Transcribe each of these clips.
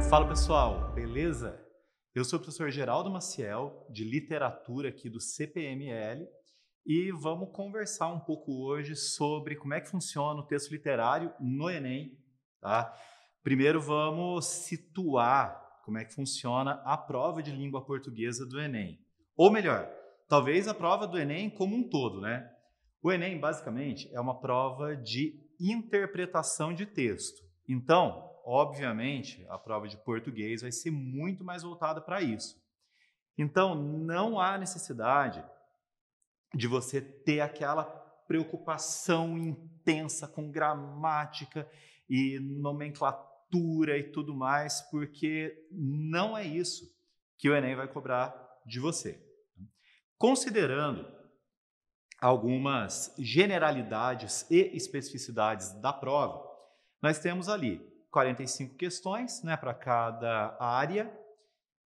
Fala pessoal, beleza? Eu sou o professor Geraldo Maciel, de literatura aqui do CPML, e vamos conversar um pouco hoje sobre como é que funciona o texto literário no Enem, tá? Primeiro vamos situar como é que funciona a prova de língua portuguesa do Enem. Ou melhor, talvez a prova do Enem como um todo, né? O Enem, basicamente, é uma prova de interpretação de texto. Então, obviamente, a prova de português vai ser muito mais voltada para isso. Então, não há necessidade de você ter aquela preocupação intensa com gramática e nomenclatura e tudo mais, porque não é isso que o Enem vai cobrar de você. Considerando algumas generalidades e especificidades da prova, nós temos ali 45 questões, né, para cada área.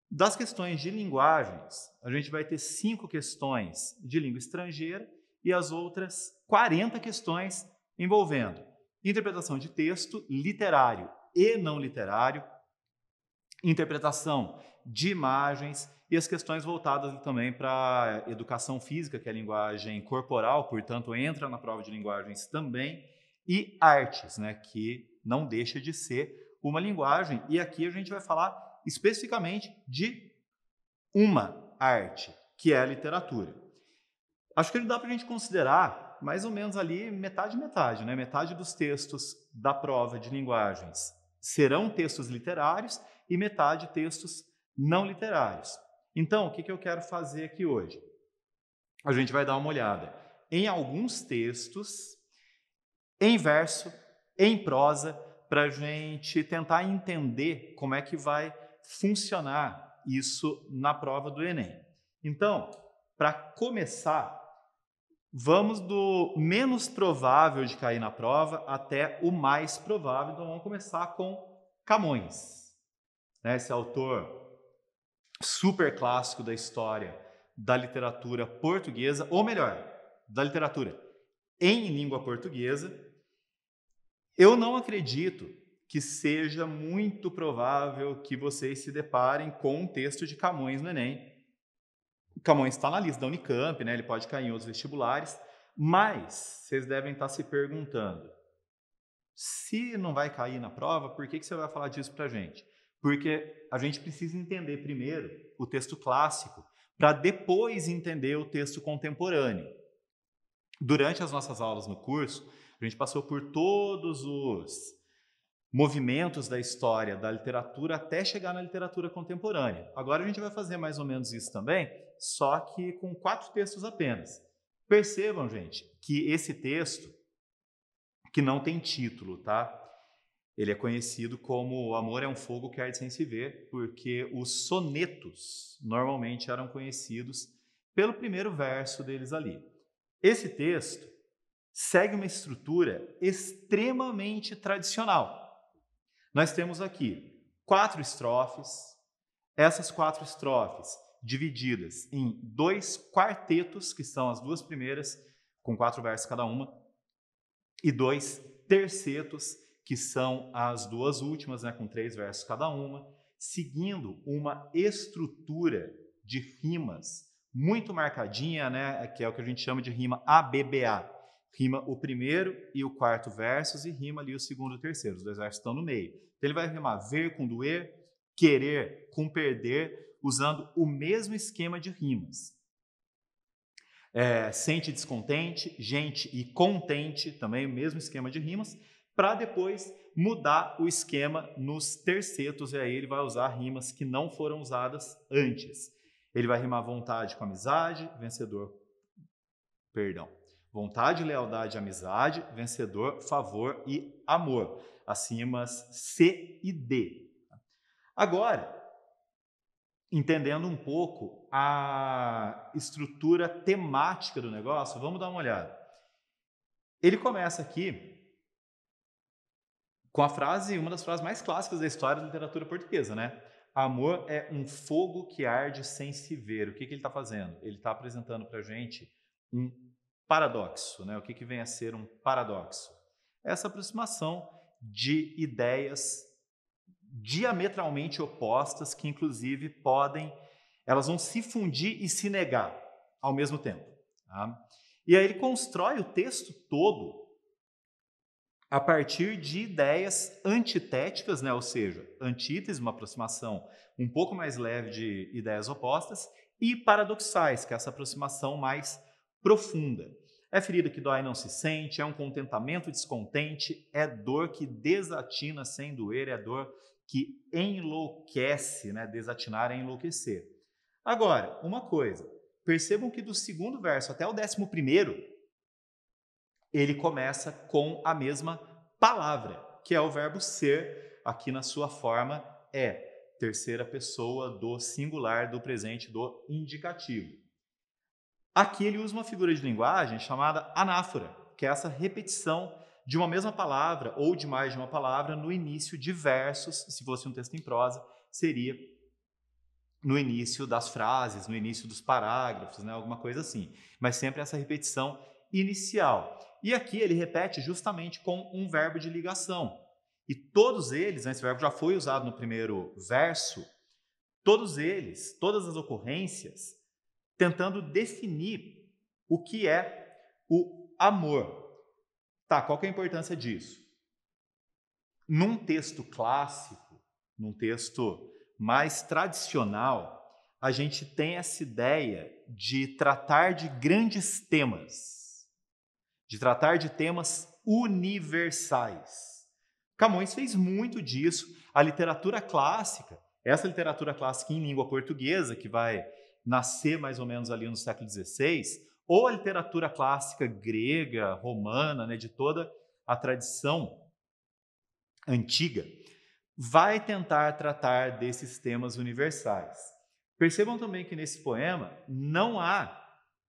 Das questões de linguagens, a gente vai ter 5 questões de língua estrangeira e as outras 40 questões envolvendo interpretação de texto literário e não literário, interpretação de imagens e as questões voltadas também para educação física, que é a linguagem corporal, portanto, entra na prova de linguagens também, e artes, né, que não deixa de ser uma linguagem. E aqui a gente vai falar especificamente de uma arte, que é a literatura. Acho que dá para a gente considerar mais ou menos ali metade, né? Metade dos textos da prova de linguagens serão textos literários e metade textos não literários. Então, o que eu quero fazer aqui hoje? A gente vai dar uma olhada em alguns textos, em verso, em prosa, para a gente tentar entender como é que vai funcionar isso na prova do Enem. Então, para começar, vamos do menos provável de cair na prova até o mais provável. Então vamos começar com Camões, né? Esse autor super clássico da história da literatura portuguesa, ou melhor, da literatura em língua portuguesa. Eu não acredito que seja muito provável que vocês se deparem com um texto de Camões no Enem. Camões está na lista da Unicamp, né? Ele pode cair em outros vestibulares, mas vocês devem estar se perguntando, se não vai cair na prova, por que você vai falar disso para a gente? Porque a gente precisa entender primeiro o texto clássico, para depois entender o texto contemporâneo. Durante as nossas aulas no curso, a gente passou por todos os movimentos da história da literatura até chegar na literatura contemporânea. Agora a gente vai fazer mais ou menos isso também, só que com 4 textos apenas. Percebam, gente, que esse texto, que não tem título, tá? Ele é conhecido como O Amor é um Fogo que Arde Sem Se Ver, porque os sonetos normalmente eram conhecidos pelo primeiro verso deles ali. Esse texto segue uma estrutura extremamente tradicional. Nós temos aqui 4 estrofes, essas 4 estrofes divididas em 2 quartetos, que são as 2 primeiras, com 4 versos cada uma, e 2 tercetos, que são as 2 últimas, né, com 3 versos cada uma, seguindo uma estrutura de rimas muito marcadinha, né, que é o que a gente chama de rima ABBA. Rima o primeiro e o quarto versos e rima ali o segundo e o terceiro. Os 2 versos estão no meio. Então ele vai rimar ver com doer, querer com perder, usando o mesmo esquema de rimas. Sente descontente, gente e contente, também o mesmo esquema de rimas, para depois mudar o esquema nos tercetos, e aí ele vai usar rimas que não foram usadas antes. Ele vai rimar vontade com amizade, vontade, lealdade, amizade, vencedor, favor e amor. As rimas C e D. Agora, entendendo um pouco a estrutura temática do negócio, vamos dar uma olhada. Ele começa aqui com a frase, uma das frases mais clássicas da história da literatura portuguesa, né? Amor é um fogo que arde sem se ver. O que ele está fazendo? Ele está apresentando para a gente um paradoxo, né? O que vem a ser um paradoxo? Essa aproximação de ideias diametralmente opostas que, inclusive, elas vão se fundir e se negar ao mesmo tempo. Tá? E aí ele constrói o texto todo a partir de ideias antitéticas, né? Ou seja, antítese, uma aproximação um pouco mais leve de ideias opostas, e paradoxais, que é essa aproximação mais profunda. É ferida que dói e não se sente, é um contentamento descontente, é dor que desatina sem doer, é dor que enlouquece, né? Desatinar é enlouquecer. Agora, uma coisa, percebam que do segundo verso até o 11º, ele começa com a mesma palavra, que é o verbo ser, aqui na sua forma terceira pessoa do singular, do presente, do indicativo. Aqui ele usa uma figura de linguagem chamada anáfora, que é essa repetição de uma mesma palavra ou de mais de uma palavra no início de versos. Se fosse um texto em prosa, seria no início das frases, no início dos parágrafos, né? Alguma coisa assim. Mas sempre essa repetição inicial. E aqui ele repete justamente com um verbo de ligação. E todos eles, né, esse verbo já foi usado no primeiro verso, todos eles, todas as ocorrências, tentando definir o que é o amor. Tá, qual que é a importância disso? Num texto clássico, num texto mais tradicional, a gente tem essa ideia de tratar de grandes temas, de tratar de temas universais. Camões fez muito disso. A literatura clássica, essa literatura clássica em língua portuguesa, que vai nascer mais ou menos ali no século XVI, ou a literatura clássica grega, romana, né, de toda a tradição antiga, vai tentar tratar desses temas universais. Percebam também que nesse poema não há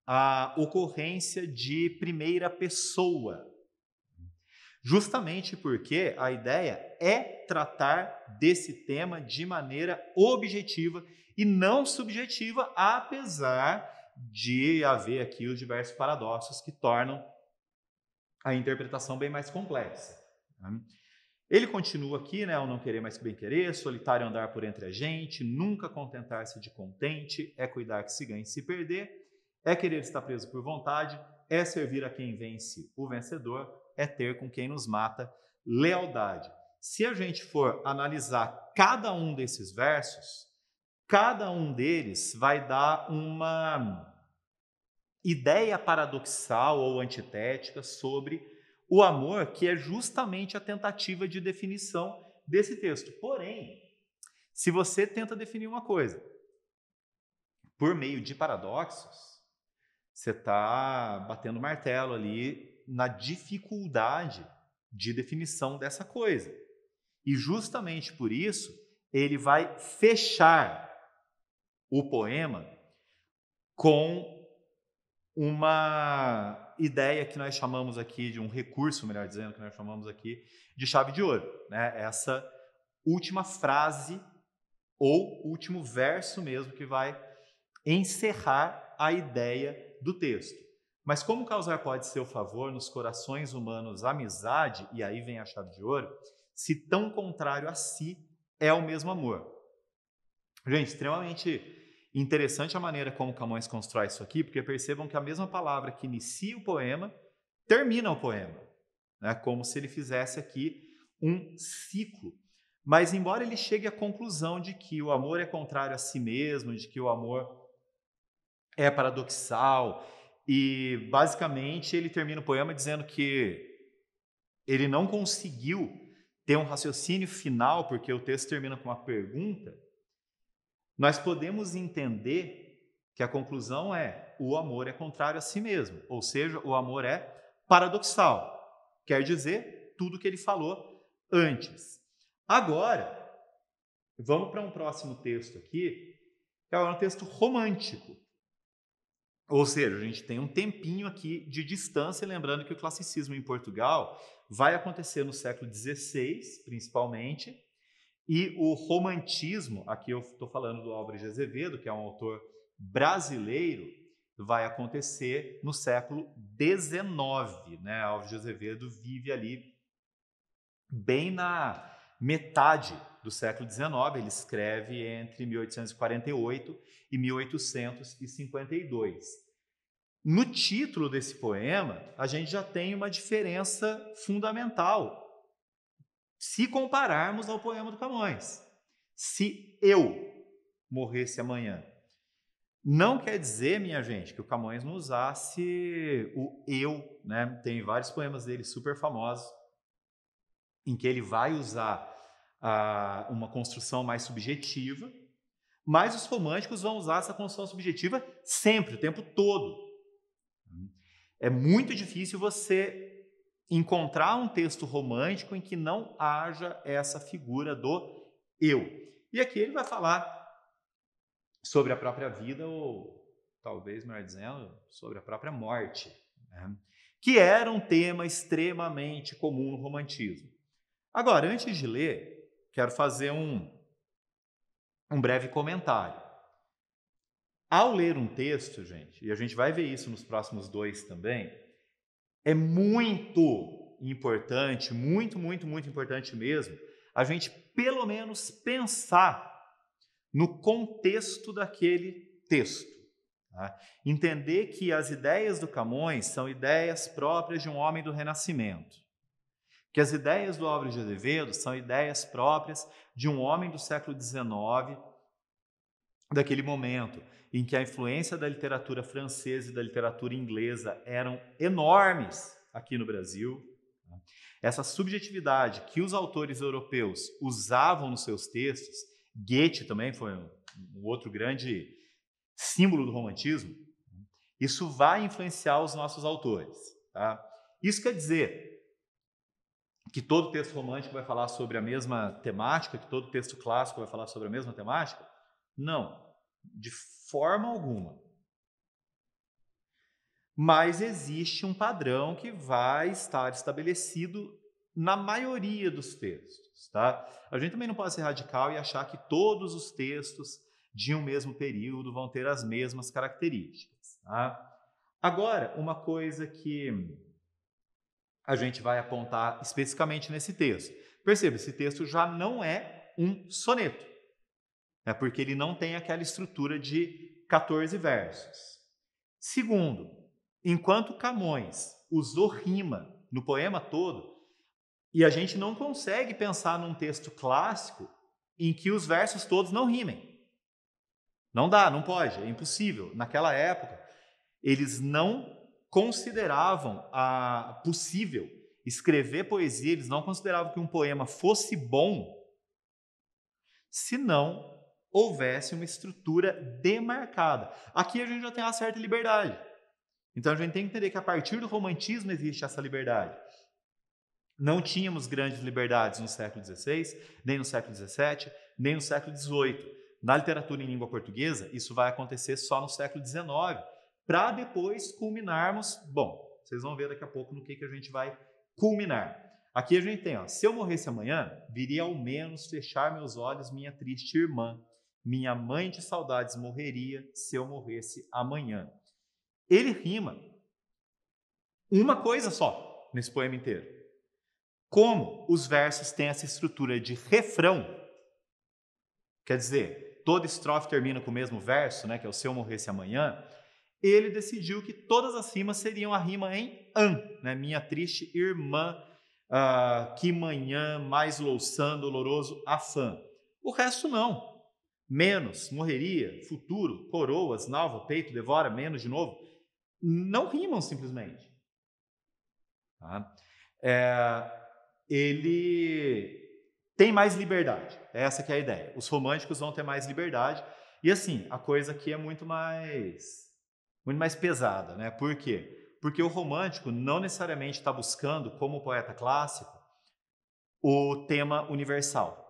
a ocorrência de primeira pessoa, justamente porque a ideia é tratar desse tema de maneira objetiva e não subjetiva, apesar de haver aqui os diversos paradoxos que tornam a interpretação bem mais complexa. Ele continua aqui, né, ao não querer mais que bem querer, solitário andar por entre a gente, nunca contentar-se de contente, é cuidar que se ganhe se perder, é querer estar preso por vontade, é servir a quem vence o vencedor, é ter com quem nos mata lealdade. Se a gente for analisar cada um desses versos, cada um deles vai dar uma ideia paradoxal ou antitética sobre o amor, que é justamente a tentativa de definição desse texto. Porém, se você tenta definir uma coisa por meio de paradoxos, você está batendo martelo ali na dificuldade de definição dessa coisa. E justamente por isso, ele vai fechar o poema com uma ideia que nós chamamos aqui de um recurso, melhor dizendo, que nós chamamos aqui de chave de ouro, né? Essa última frase ou último verso mesmo que vai encerrar a ideia do texto. Mas como causar pode seu favor nos corações humanos amizade, e aí vem a chave de ouro, se tão contrário a si é o mesmo amor. Gente, extremamente interessante a maneira como Camões constrói isso aqui, porque percebam que a mesma palavra que inicia o poema termina o poema, né? Como se ele fizesse aqui um ciclo. Mas embora ele chegue à conclusão de que o amor é contrário a si mesmo, de que o amor é paradoxal, e basicamente ele termina o poema dizendo que ele não conseguiu ter um raciocínio final, porque o texto termina com uma pergunta, nós podemos entender que a conclusão é: o amor é contrário a si mesmo, ou seja, o amor é paradoxal. Quer dizer, tudo que ele falou antes. Agora, vamos para um próximo texto aqui, que é um texto romântico. Ou seja, a gente tem um tempinho aqui de distância, lembrando que o classicismo em Portugal vai acontecer no século XVI, principalmente, e o romantismo, aqui eu estou falando do Álvares de Azevedo, que é um autor brasileiro, vai acontecer no século XIX. Álvares de Azevedo vive ali bem na metade do século XIX, ele escreve entre 1848 e 1852. No título desse poema, a gente já tem uma diferença fundamental, se compararmos ao poema do Camões. Se eu morresse amanhã, não quer dizer, minha gente, que o Camões não usasse o eu, né? Tem vários poemas dele super famosos, em que ele vai usar uma construção mais subjetiva, mas os românticos vão usar essa construção subjetiva sempre, o tempo todo. É muito difícil você encontrar um texto romântico em que não haja essa figura do eu. E aqui ele vai falar sobre a própria vida, ou talvez, melhor dizendo, sobre a própria morte, né? Que era um tema extremamente comum no romantismo. Agora, antes de ler, quero fazer um breve comentário. Ao ler um texto, gente, e a gente vai ver isso nos próximos 2 também, é muito importante, muito importante mesmo, a gente pelo menos pensar no contexto daquele texto. Tá? Entender que as ideias do Camões são ideias próprias de um homem do Renascimento. Que as ideias do Álvares de Azevedo são ideias próprias de um homem do século XIX, daquele momento em que a influência da literatura francesa e da literatura inglesa eram enormes aqui no Brasil. Essa subjetividade que os autores europeus usavam nos seus textos, Goethe também foi um outro grande símbolo do romantismo, isso vai influenciar os nossos autores. Tá? Isso quer dizer que todo texto romântico vai falar sobre a mesma temática, que todo texto clássico vai falar sobre a mesma temática? Não, de forma alguma. Mas existe um padrão que vai estar estabelecido na maioria dos textos. Tá? A gente também não pode ser radical e achar que todos os textos de um mesmo período vão ter as mesmas características. Tá? Agora, uma coisa que a gente vai apontar especificamente nesse texto. Perceba, esse texto já não é um soneto, porque ele não tem aquela estrutura de 14 versos. Segundo, enquanto Camões usou rima no poema todo, e a gente não consegue pensar num texto clássico em que os versos todos não rimem. Não dá, não pode, é impossível. Naquela época, eles não consideravam possível escrever poesia, eles não consideravam que um poema fosse bom se não houvesse uma estrutura demarcada. Aqui a gente já tem uma certa liberdade. Então a gente tem que entender que a partir do romantismo existe essa liberdade. Não tínhamos grandes liberdades no século XVI, nem no século XVII, nem no século XVIII. Na literatura em língua portuguesa, isso vai acontecer só no século XIX, para depois culminarmos, bom, vocês vão ver daqui a pouco no que a gente vai culminar. Aqui a gente tem, se eu morresse amanhã, viria ao menos fechar meus olhos minha triste irmã. Minha mãe de saudades morreria se eu morresse amanhã. Ele rima uma coisa só nesse poema inteiro. Como os versos têm essa estrutura de refrão, quer dizer, toda estrofe termina com o mesmo verso, né, que é o se eu morresse amanhã, ele decidiu que todas as rimas seriam a rima em an, né, minha triste irmã, que manhã mais louçã, doloroso afã. O resto não. Menos, morreria, futuro, coroas, nalva, peito, devora, menos de novo. Não rimam simplesmente. Tá? Ele tem mais liberdade. Essa que é a ideia. Os românticos vão ter mais liberdade. E assim, a coisa aqui é muito mais pesada, né? Por quê? Porque o romântico não necessariamente está buscando, como o poeta clássico, o tema universal.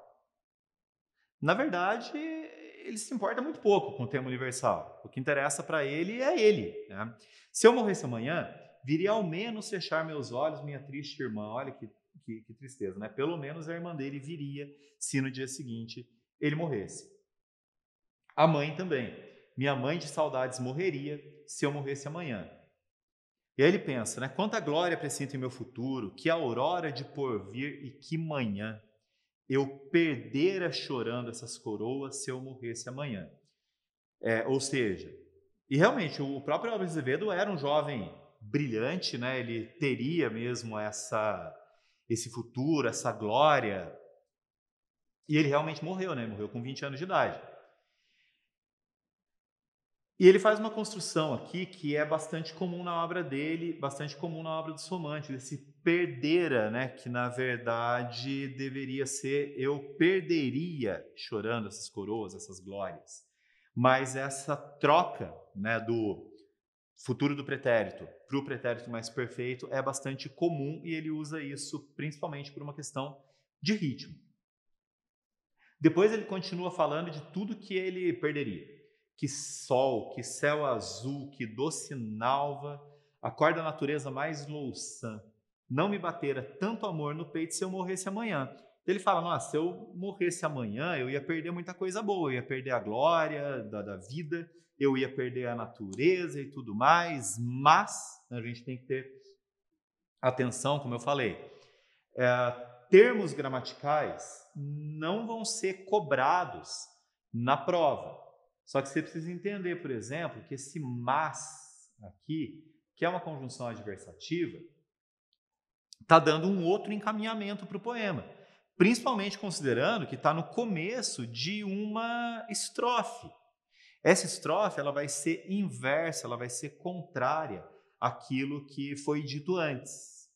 Na verdade, ele se importa muito pouco com o tema universal. O que interessa para ele é ele. Né? Se eu morresse amanhã, viria ao menos fechar meus olhos minha triste irmã. Olha que tristeza, né? Pelo menos a irmã dele viria se no dia seguinte ele morresse. A mãe também. Minha mãe de saudades morreria se eu morresse amanhã. E aí ele pensa, né? Quanta glória presinto em meu futuro, que aurora de porvir e que manhã. eu perdera chorando essas coroas se eu morresse amanhã. Ou seja, e realmente o próprio Álvares de Azevedo era um jovem brilhante, né? Ele teria mesmo esse futuro, essa glória, e ele realmente morreu, né? Morreu com 20 anos de idade. E ele faz uma construção aqui que é bastante comum na obra dele, bastante comum na obra dos românticos, esse perdera, né, que na verdade deveria ser eu perderia chorando essas coroas, essas glórias. Mas essa troca, né, do futuro do pretérito para o pretérito mais perfeito é bastante comum e ele usa isso principalmente por uma questão de ritmo. Depois ele continua falando de tudo que ele perderia. Que sol, que céu azul, que doce nalva, a cor da natureza mais louçã. Não me batera tanto amor no peito se eu morresse amanhã. Ele fala, nossa, se eu morresse amanhã, eu ia perder muita coisa boa, eu ia perder a glória da vida, eu ia perder a natureza e tudo mais, mas a gente tem que ter atenção, como eu falei, termos gramaticais não vão ser cobrados na prova. Só que você precisa entender, por exemplo, que esse mas aqui, que é uma conjunção adversativa, está dando um outro encaminhamento para o poema. Principalmente considerando que está no começo de uma estrofe. Essa estrofe ela vai ser inversa, ela vai ser contrária àquilo que foi dito antes.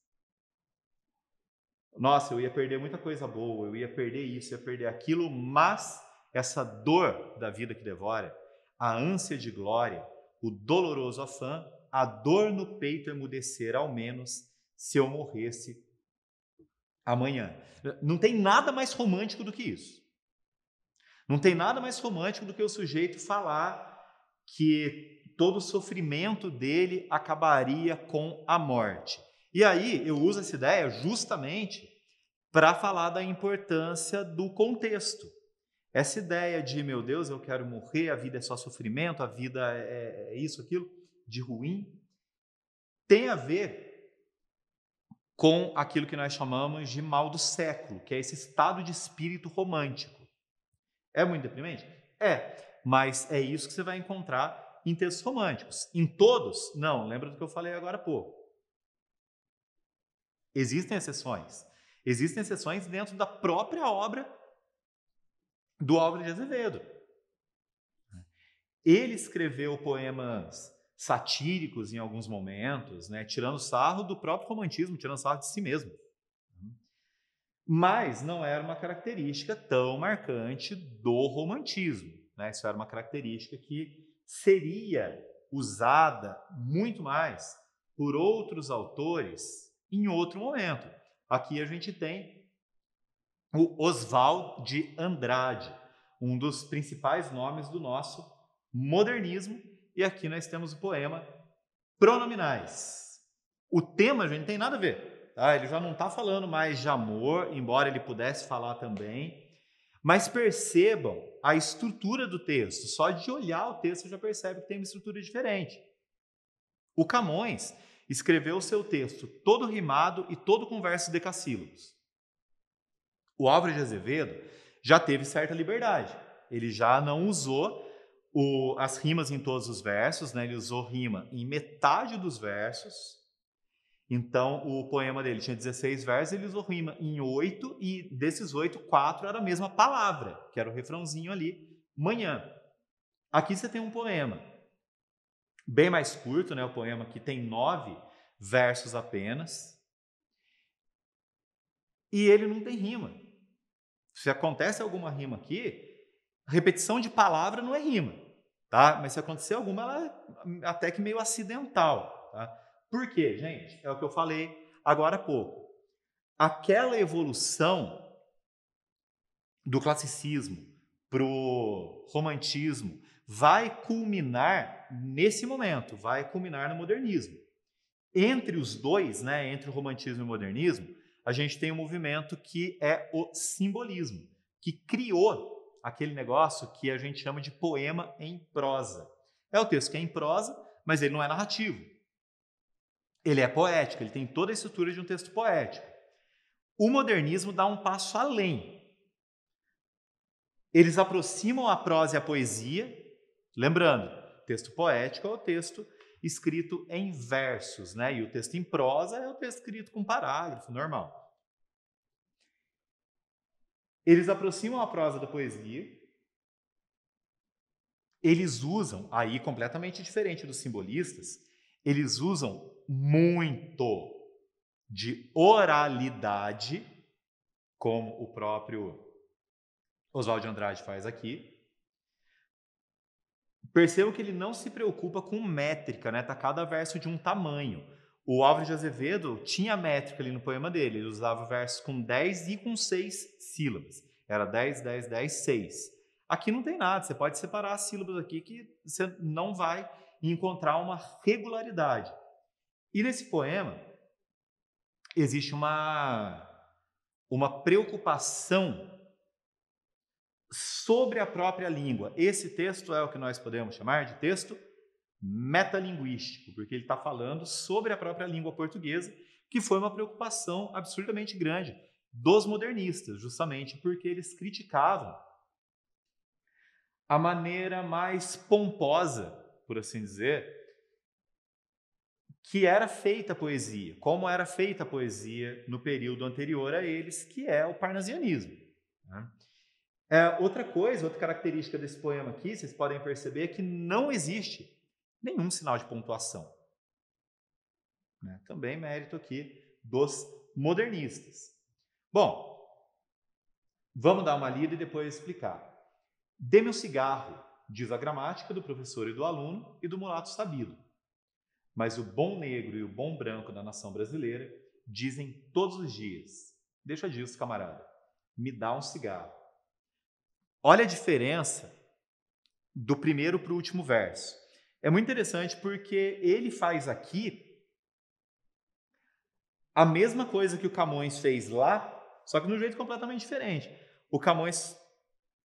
Nossa, eu ia perder muita coisa boa, eu ia perder isso, ia perder aquilo, mas essa dor da vida que devora, a ânsia de glória, o doloroso afã, a dor no peito emudecer ao menos se eu morresse amanhã. Não tem nada mais romântico do que isso. Não tem nada mais romântico do que o sujeito falar que todo o sofrimento dele acabaria com a morte. E aí eu uso essa ideia justamente para falar da importância do contexto. Essa ideia de, meu Deus, eu quero morrer, a vida é só sofrimento, a vida é isso, aquilo, de ruim, tem a ver com aquilo que nós chamamos de mal do século, que é esse estado de espírito romântico. É muito deprimente? Mas é isso que você vai encontrar em textos românticos. Em todos? Não, lembra do que eu falei agora há pouco. Existem exceções. Existem exceções dentro da própria obra do Álvares de Azevedo. Ele escreveu poemas satíricos em alguns momentos, né, tirando sarro do próprio romantismo, tirando sarro de si mesmo. Mas não era uma característica tão marcante do romantismo. Né? Isso era uma característica que seria usada muito mais por outros autores em outro momento. Aqui a gente tem o Oswald de Andrade, um dos principais nomes do nosso modernismo, e aqui nós temos o poema Pronominais. O tema, gente, não tem nada a ver. Tá? Ele já não está falando mais de amor, embora ele pudesse falar também, mas percebam a estrutura do texto. Só de olhar o texto você já percebe que tem uma estrutura diferente. O Camões escreveu o seu texto todo rimado e todo com versos decassílabos. O Álvares de Azevedo já teve certa liberdade. Ele já não usou as rimas em todos os versos, né? Ele usou rima em metade dos versos. Então, o poema dele tinha 16 versos, ele usou rima em 8, e desses 8, 4 era a mesma palavra, que era o refrãozinho ali, manhã. Aqui você tem um poema bem mais curto, né? O poema que tem 9 versos apenas, e ele não tem rima. Se acontece alguma rima aqui, repetição de palavra não é rima, tá? Mas se acontecer alguma, ela é até que meio acidental, tá? Por quê, gente? É o que eu falei agora há pouco. Aquela evolução do classicismo para o romantismo vai culminar nesse momento, vai culminar no modernismo. Entre os dois, né, entre o romantismo e o modernismo, a gente tem um movimento que é o simbolismo, que criou aquele negócio que a gente chama de poema em prosa. É o texto que é em prosa, mas ele não é narrativo. Ele é poético, ele tem toda a estrutura de um texto poético. O modernismo dá um passo além. Eles aproximam a prosa e a poesia, lembrando, texto poético é o texto escrito em versos, né? E o texto em prosa é o texto escrito com parágrafo, normal. Eles aproximam a prosa da poesia, eles usam, aí completamente diferente dos simbolistas, eles usam muito de oralidade, como o próprio Oswald de Andrade faz aqui. Percebam que ele não se preocupa com métrica, né? Tá cada verso de um tamanho. O Álvares de Azevedo tinha métrica ali no poema dele, ele usava versos com 10 e com 6 sílabas. Era 10, 10, 10, 6. Aqui não tem nada, você pode separar as sílabas aqui que você não vai encontrar uma regularidade. E nesse poema existe uma preocupação sobre a própria língua. Esse texto é o que nós podemos chamar de texto metalinguístico, porque ele está falando sobre a própria língua portuguesa, que foi uma preocupação absurdamente grande dos modernistas, justamente porque eles criticavam a maneira mais pomposa, por assim dizer, que era feita a poesia, como era feita a poesia no período anterior a eles, que é o parnasianismo, né? Outra coisa, outra característica desse poema aqui, vocês podem perceber, é que não existe nenhum sinal de pontuação, né? Também mérito aqui dos modernistas. Bom, vamos dar uma lida e depois explicar. Dê-me um cigarro, diz a gramática do professor e do aluno e do mulato sabido. Mas o bom negro e o bom branco da nação brasileira dizem todos os dias: deixa disso, camarada, me dá um cigarro. Olha a diferença do primeiro para o último verso. É muito interessante porque ele faz aqui a mesma coisa que o Camões fez lá, só que de um jeito completamente diferente. O Camões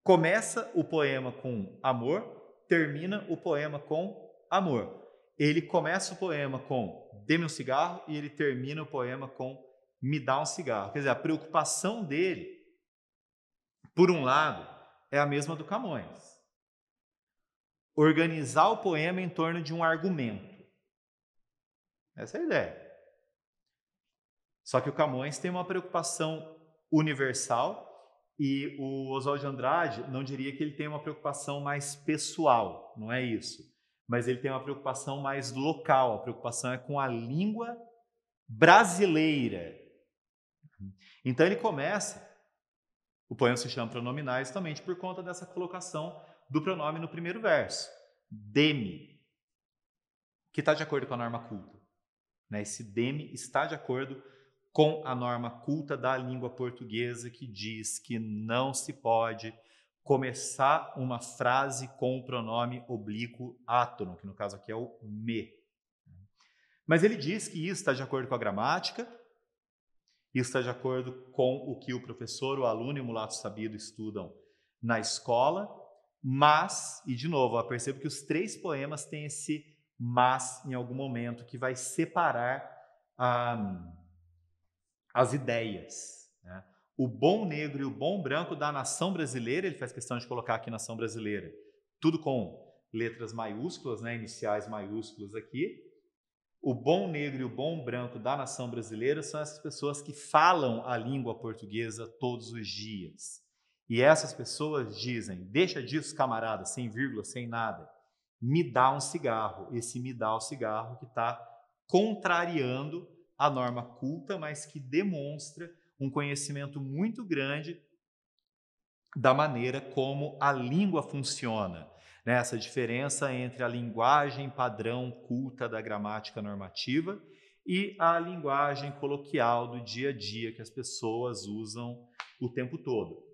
começa o poema com amor, termina o poema com amor. Ele começa o poema com dê-me um cigarro e ele termina o poema com me dá um cigarro. Quer dizer, a preocupação dele, por um lado, é a mesma do Camões. Organizar o poema em torno de um argumento. Essa é a ideia. Só que o Camões tem uma preocupação universal e o Oswald de Andrade não diria que ele tem uma preocupação mais pessoal, não é isso. Mas ele tem uma preocupação mais local, a preocupação é com a língua brasileira. Então ele começa, o poema se chama Pronominais justamente por conta dessa colocação do pronome no primeiro verso. Dê-me, que está de acordo com a norma culta. Esse dê-me está de acordo com a norma culta da língua portuguesa, que diz que não se pode começar uma frase com o pronome oblíquo átono, que no caso aqui é o me. Mas ele diz que isso está de acordo com a gramática, isso está de acordo com o que o professor, o aluno e o mulato sabido estudam na escola, mas, e de novo, eu percebo que os três poemas têm esse mas em algum momento que vai separar as ideias, né? O bom negro e o bom branco da nação brasileira, ele faz questão de colocar aqui nação brasileira, tudo com letras maiúsculas, né, iniciais maiúsculas aqui. O bom negro e o bom branco da nação brasileira são essas pessoas que falam a língua portuguesa todos os dias. E essas pessoas dizem: deixa disso, camarada, sem vírgula, sem nada, me dá um cigarro. Esse me dá o cigarro que está contrariando a norma culta, mas que demonstra um conhecimento muito grande da maneira como a língua funciona, né? Essa diferença entre a linguagem padrão culta da gramática normativa e a linguagem coloquial do dia a dia que as pessoas usam o tempo todo.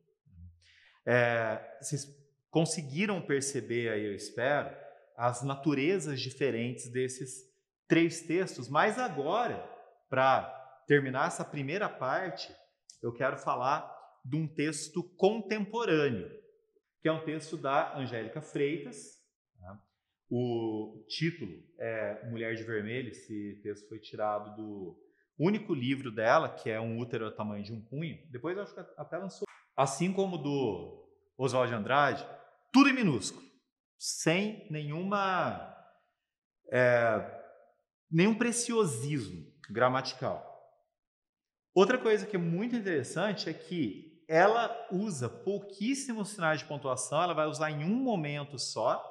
Vocês conseguiram perceber aí, eu espero, as naturezas diferentes desses três textos, mas agora, para terminar essa primeira parte, eu quero falar de um texto contemporâneo, que é um texto da Angélica Freitas. Tá? O título é Mulher de Vermelho. Esse texto foi tirado do único livro dela, que é Um Útero ao Tamanho de um Punho. Depois eu acho que até lançou. Assim como do Oswald de Andrade, tudo em minúsculo, sem nenhum preciosismo gramatical. Outra coisa que é muito interessante é que ela usa pouquíssimos sinais de pontuação, ela vai usar em um momento só,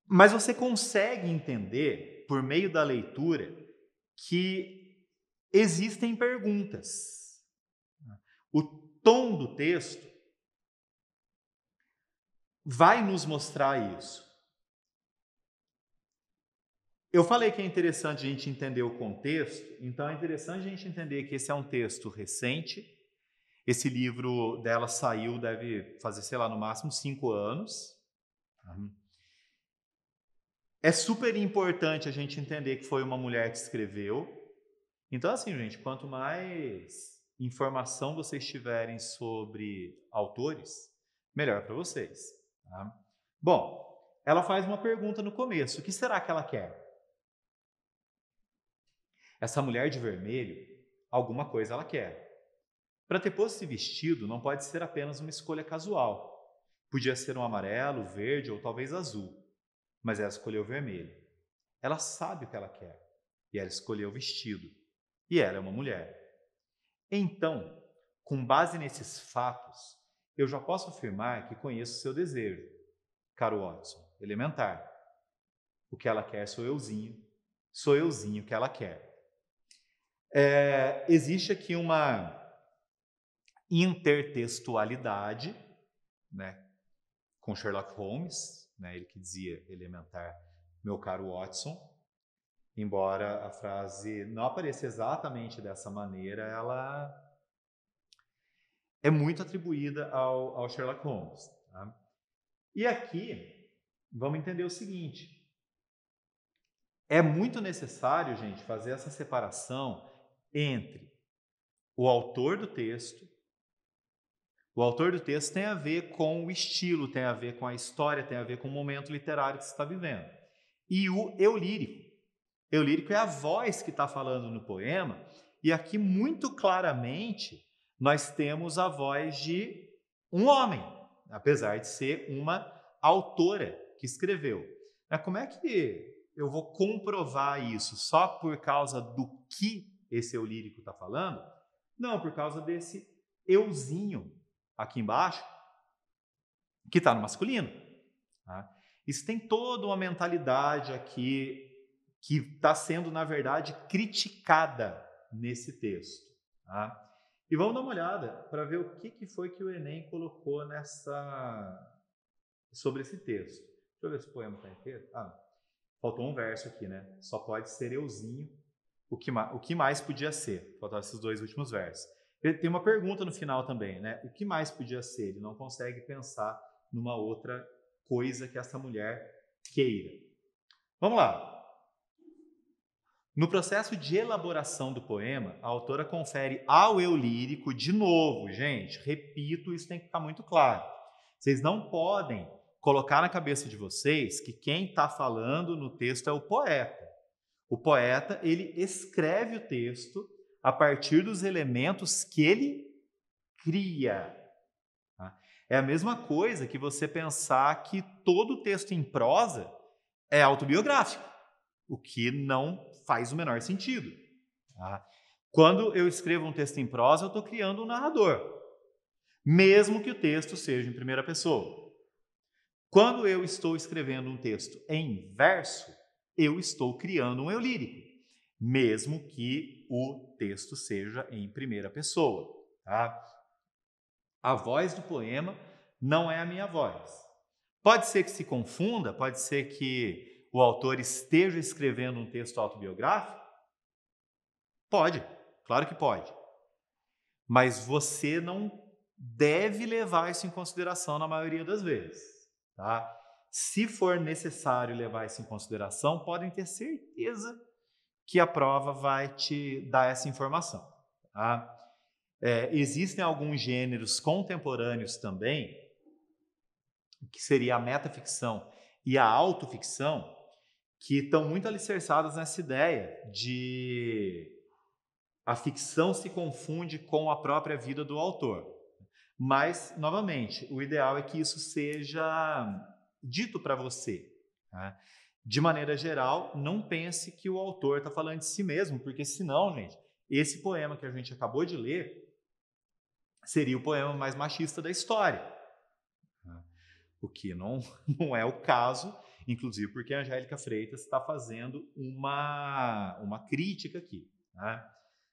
mas você consegue entender, por meio da leitura, que existem perguntas. O tom do texto vai nos mostrar isso. Eu falei que é interessante a gente entender o contexto, então é interessante a gente entender que esse é um texto recente. Esse livro dela saiu, deve fazer, sei lá, no máximo 5 anos. É super importante a gente entender que foi uma mulher que escreveu. Então, assim, gente, quanto mais informação vocês tiverem sobre autores, melhor para vocês. Tá? Bom, ela faz uma pergunta no começo. O que será que ela quer? Essa mulher de vermelho, alguma coisa ela quer. Para ter posto esse vestido, não pode ser apenas uma escolha casual. Podia ser um amarelo, verde ou talvez azul. Mas ela escolheu vermelho. Ela sabe o que ela quer. E ela escolheu o vestido. E ela é uma mulher. Então, com base nesses fatos, eu já posso afirmar que conheço seu desejo, caro Watson, elementar. O que ela quer sou euzinho que ela quer. Existe aqui uma intertextualidade, né, com Sherlock Holmes, né, ele que dizia elementar, meu caro Watson, embora a frase não apareça exatamente dessa maneira, ela é muito atribuída ao Sherlock Holmes. Tá? E aqui, vamos entender o seguinte, é muito necessário, gente, fazer essa separação entre o autor do texto. O autor do texto tem a ver com o estilo, tem a ver com a história, tem a ver com o momento literário que você está vivendo. E o eu lírico. Eu lírico é a voz que está falando no poema, e aqui muito claramente nós temos a voz de um homem, apesar de ser uma autora que escreveu. Mas como é que eu vou comprovar isso? Só por causa do que esse eu lírico está falando? Não, por causa desse euzinho aqui embaixo, que está no masculino. Tá? Isso tem toda uma mentalidade aqui que está sendo, na verdade, criticada nesse texto. Tá? E vamos dar uma olhada para ver o que foi que o Enem colocou sobre esse texto. Deixa eu ver se o poema está inteiro. Faltou um verso aqui, né? Só pode ser euzinho. O que mais podia ser? Faltaram esses 2 últimos versos. Tem uma pergunta no final também, né? O que mais podia ser? Ele não consegue pensar numa outra coisa que essa mulher queira. Vamos lá. No processo de elaboração do poema, a autora confere ao eu lírico, de novo, gente, repito, isso tem que ficar muito claro. Vocês não podem colocar na cabeça de vocês que quem está falando no texto é o poeta. O poeta, ele escreve o texto a partir dos elementos que ele cria. Tá? É a mesma coisa que você pensar que todo texto em prosa é autobiográfico, o que não faz o menor sentido. Tá? Quando eu escrevo um texto em prosa, eu estou criando um narrador, mesmo que o texto seja em primeira pessoa. Quando eu estou escrevendo um texto em verso, eu estou criando um eu lírico, mesmo que o texto seja em primeira pessoa. Tá? A voz do poema não é a minha voz. Pode ser que se confunda, pode ser que o autor esteja escrevendo um texto autobiográfico? Pode, claro que pode. Mas você não deve levar isso em consideração na maioria das vezes. Tá? Se for necessário levar isso em consideração, podem ter certeza que a prova vai te dar essa informação. Tá? Existem alguns gêneros contemporâneos também, que seria a metaficção e a autoficção, que estão muito alicerçadas nessa ideia de a ficção se confunde com a própria vida do autor. Mas, novamente, o ideal é que isso seja dito para você, né? De maneira geral, não pense que o autor está falando de si mesmo, porque senão, gente, esse poema que a gente acabou de ler seria o poema mais machista da história, né? O que não, não é o caso, inclusive porque a Angélica Freitas está fazendo uma crítica aqui, né?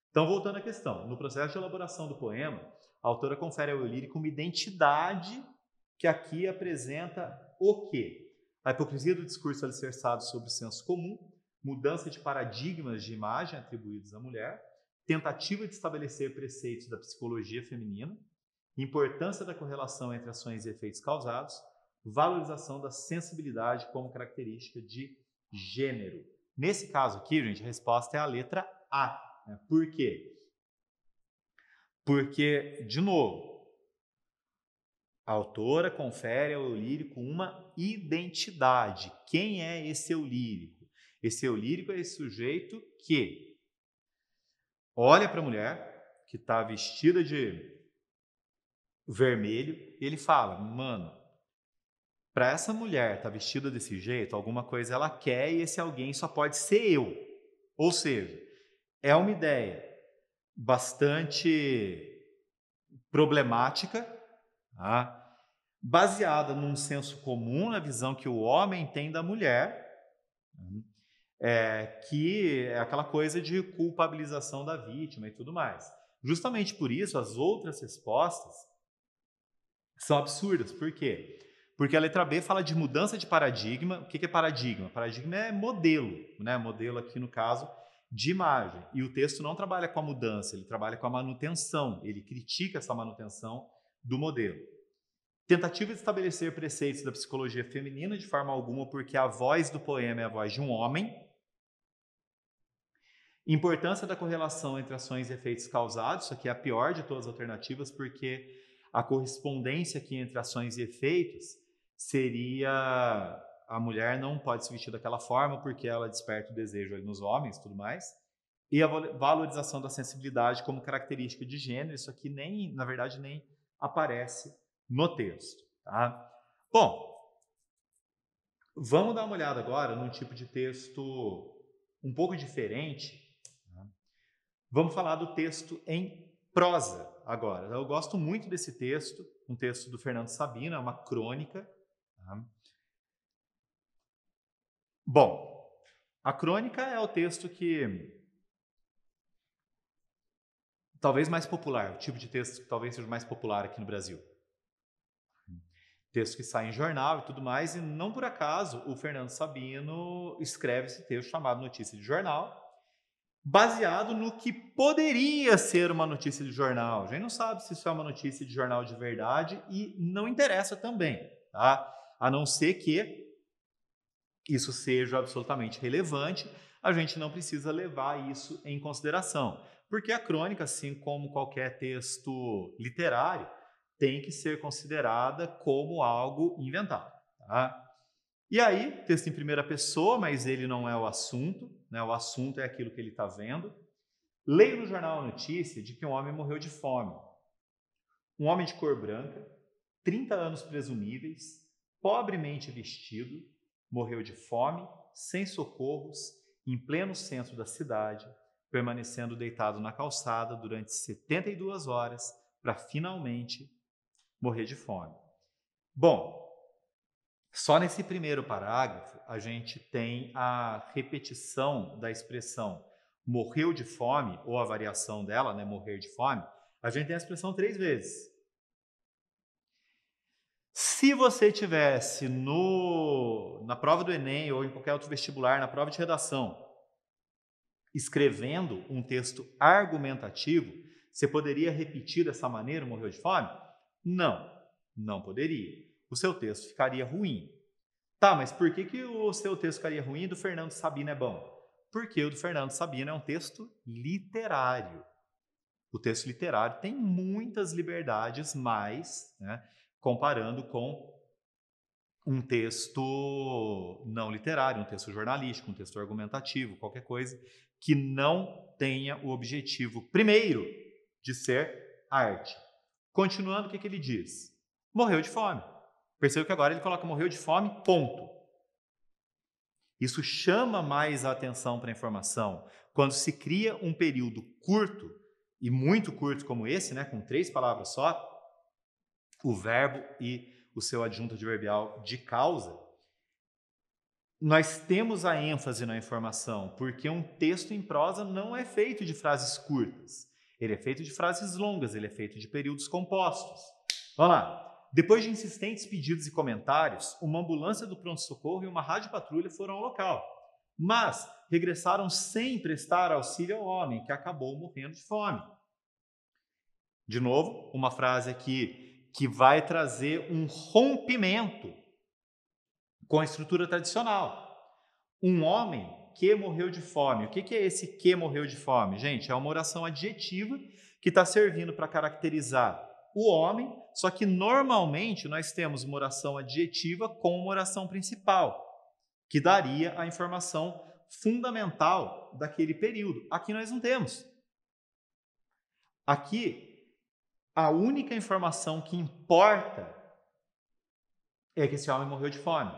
Então, voltando à questão, no processo de elaboração do poema, a autora confere ao eu lírico uma identidade que aqui apresenta o quê? A hipocrisia do discurso alicerçado sobre o senso comum, mudança de paradigmas de imagem atribuídos à mulher, tentativa de estabelecer preceitos da psicologia feminina, importância da correlação entre ações e efeitos causados, valorização da sensibilidade como característica de gênero. Nesse caso aqui, gente, a resposta é a letra A. Por quê? Porque, de novo, a autora confere ao eu lírico uma identidade. Quem é esse eu lírico? Esse eu lírico é esse sujeito que olha para a mulher que está vestida de vermelho e ele fala, mano, para essa mulher estar vestida desse jeito, alguma coisa ela quer e esse alguém só pode ser eu. Ou seja, é uma ideia bastante problemática, tá? Baseada num senso comum, na visão que o homem tem da mulher, que é aquela coisa de culpabilização da vítima e tudo mais. Justamente por isso, as outras respostas são absurdas. Por quê? Porque a letra B fala de mudança de paradigma. O que é paradigma? Paradigma é modelo, né? Modelo aqui no caso de imagem. E o texto não trabalha com a mudança, ele trabalha com a manutenção, ele critica essa manutenção do modelo. Tentativa de estabelecer preceitos da psicologia feminina de forma alguma, porque a voz do poema é a voz de um homem. Importância da correlação entre ações e efeitos causados, isso aqui é a pior de todas as alternativas, porque a correspondência aqui entre ações e efeitos seria a mulher não pode se vestir daquela forma porque ela desperta o desejo ali nos homens e tudo mais. E a valorização da sensibilidade como característica de gênero, isso aqui nem, na verdade, nem aparece no texto, tá? Bom, vamos dar uma olhada agora num tipo de texto um pouco diferente. Vamos falar do texto em prosa agora. Eu gosto muito desse texto, um texto do Fernando Sabino, é uma crônica. Tá? Bom, a crônica é o texto que talvez mais popular, o tipo de texto que talvez seja mais popular aqui no Brasil. Texto que sai em jornal e tudo mais, e não por acaso o Fernando Sabino escreve esse texto chamado Notícia de Jornal, baseado no que poderia ser uma notícia de jornal. A gente não sabe se isso é uma notícia de jornal de verdade e não interessa também, tá? A não ser que isso seja absolutamente relevante, a gente não precisa levar isso em consideração, porque a crônica, assim como qualquer texto literário, tem que ser considerada como algo inventado, tá? E aí, texto em primeira pessoa, mas ele não é o assunto, né? O assunto é aquilo que ele está vendo. Leio no jornal a notícia de que um homem morreu de fome. Um homem de cor branca, 30 anos presumíveis, pobremente vestido, morreu de fome, sem socorros, em pleno centro da cidade, permanecendo deitado na calçada durante 72 horas para finalmente morrer de fome. Bom, só nesse primeiro parágrafo a gente tem a repetição da expressão morreu de fome, ou a variação dela, né, morrer de fome, a gente tem a expressão 3 vezes. Se você tivesse na prova do Enem ou em qualquer outro vestibular, na prova de redação, escrevendo um texto argumentativo, você poderia repetir dessa maneira, morreu de fome? Não, não poderia. O seu texto ficaria ruim. Tá, mas por que o seu texto ficaria ruim e do Fernando Sabino é bom? Porque o do Fernando Sabino é um texto literário. O texto literário tem muitas liberdades mais, né, comparando com um texto não literário, um texto jornalístico, um texto argumentativo, qualquer coisa que não tenha o objetivo primeiro de ser arte. Continuando, o que ele diz? Morreu de fome. Perceba que agora ele coloca morreu de fome, ponto. Isso chama mais a atenção para a informação. Quando se cria um período curto, e muito curto como esse, né, com 3 palavras só, o verbo e o seu adjunto adverbial de causa, nós temos a ênfase na informação, porque um texto em prosa não é feito de frases curtas. Ele é feito de frases longas, ele é feito de períodos compostos. Vamos lá. Depois de insistentes pedidos e comentários, uma ambulância do pronto-socorro e uma rádio-patrulha foram ao local, mas regressaram sem prestar auxílio ao homem, que acabou morrendo de fome. De novo, uma frase aqui que vai trazer um rompimento com a estrutura tradicional. Um homem que morreu de fome. O que é esse que morreu de fome? Gente, é uma oração adjetiva que está servindo para caracterizar o homem, só que normalmente nós temos uma oração adjetiva com uma oração principal, que daria a informação fundamental daquele período. Aqui nós não temos. Aqui, a única informação que importa é que esse homem morreu de fome.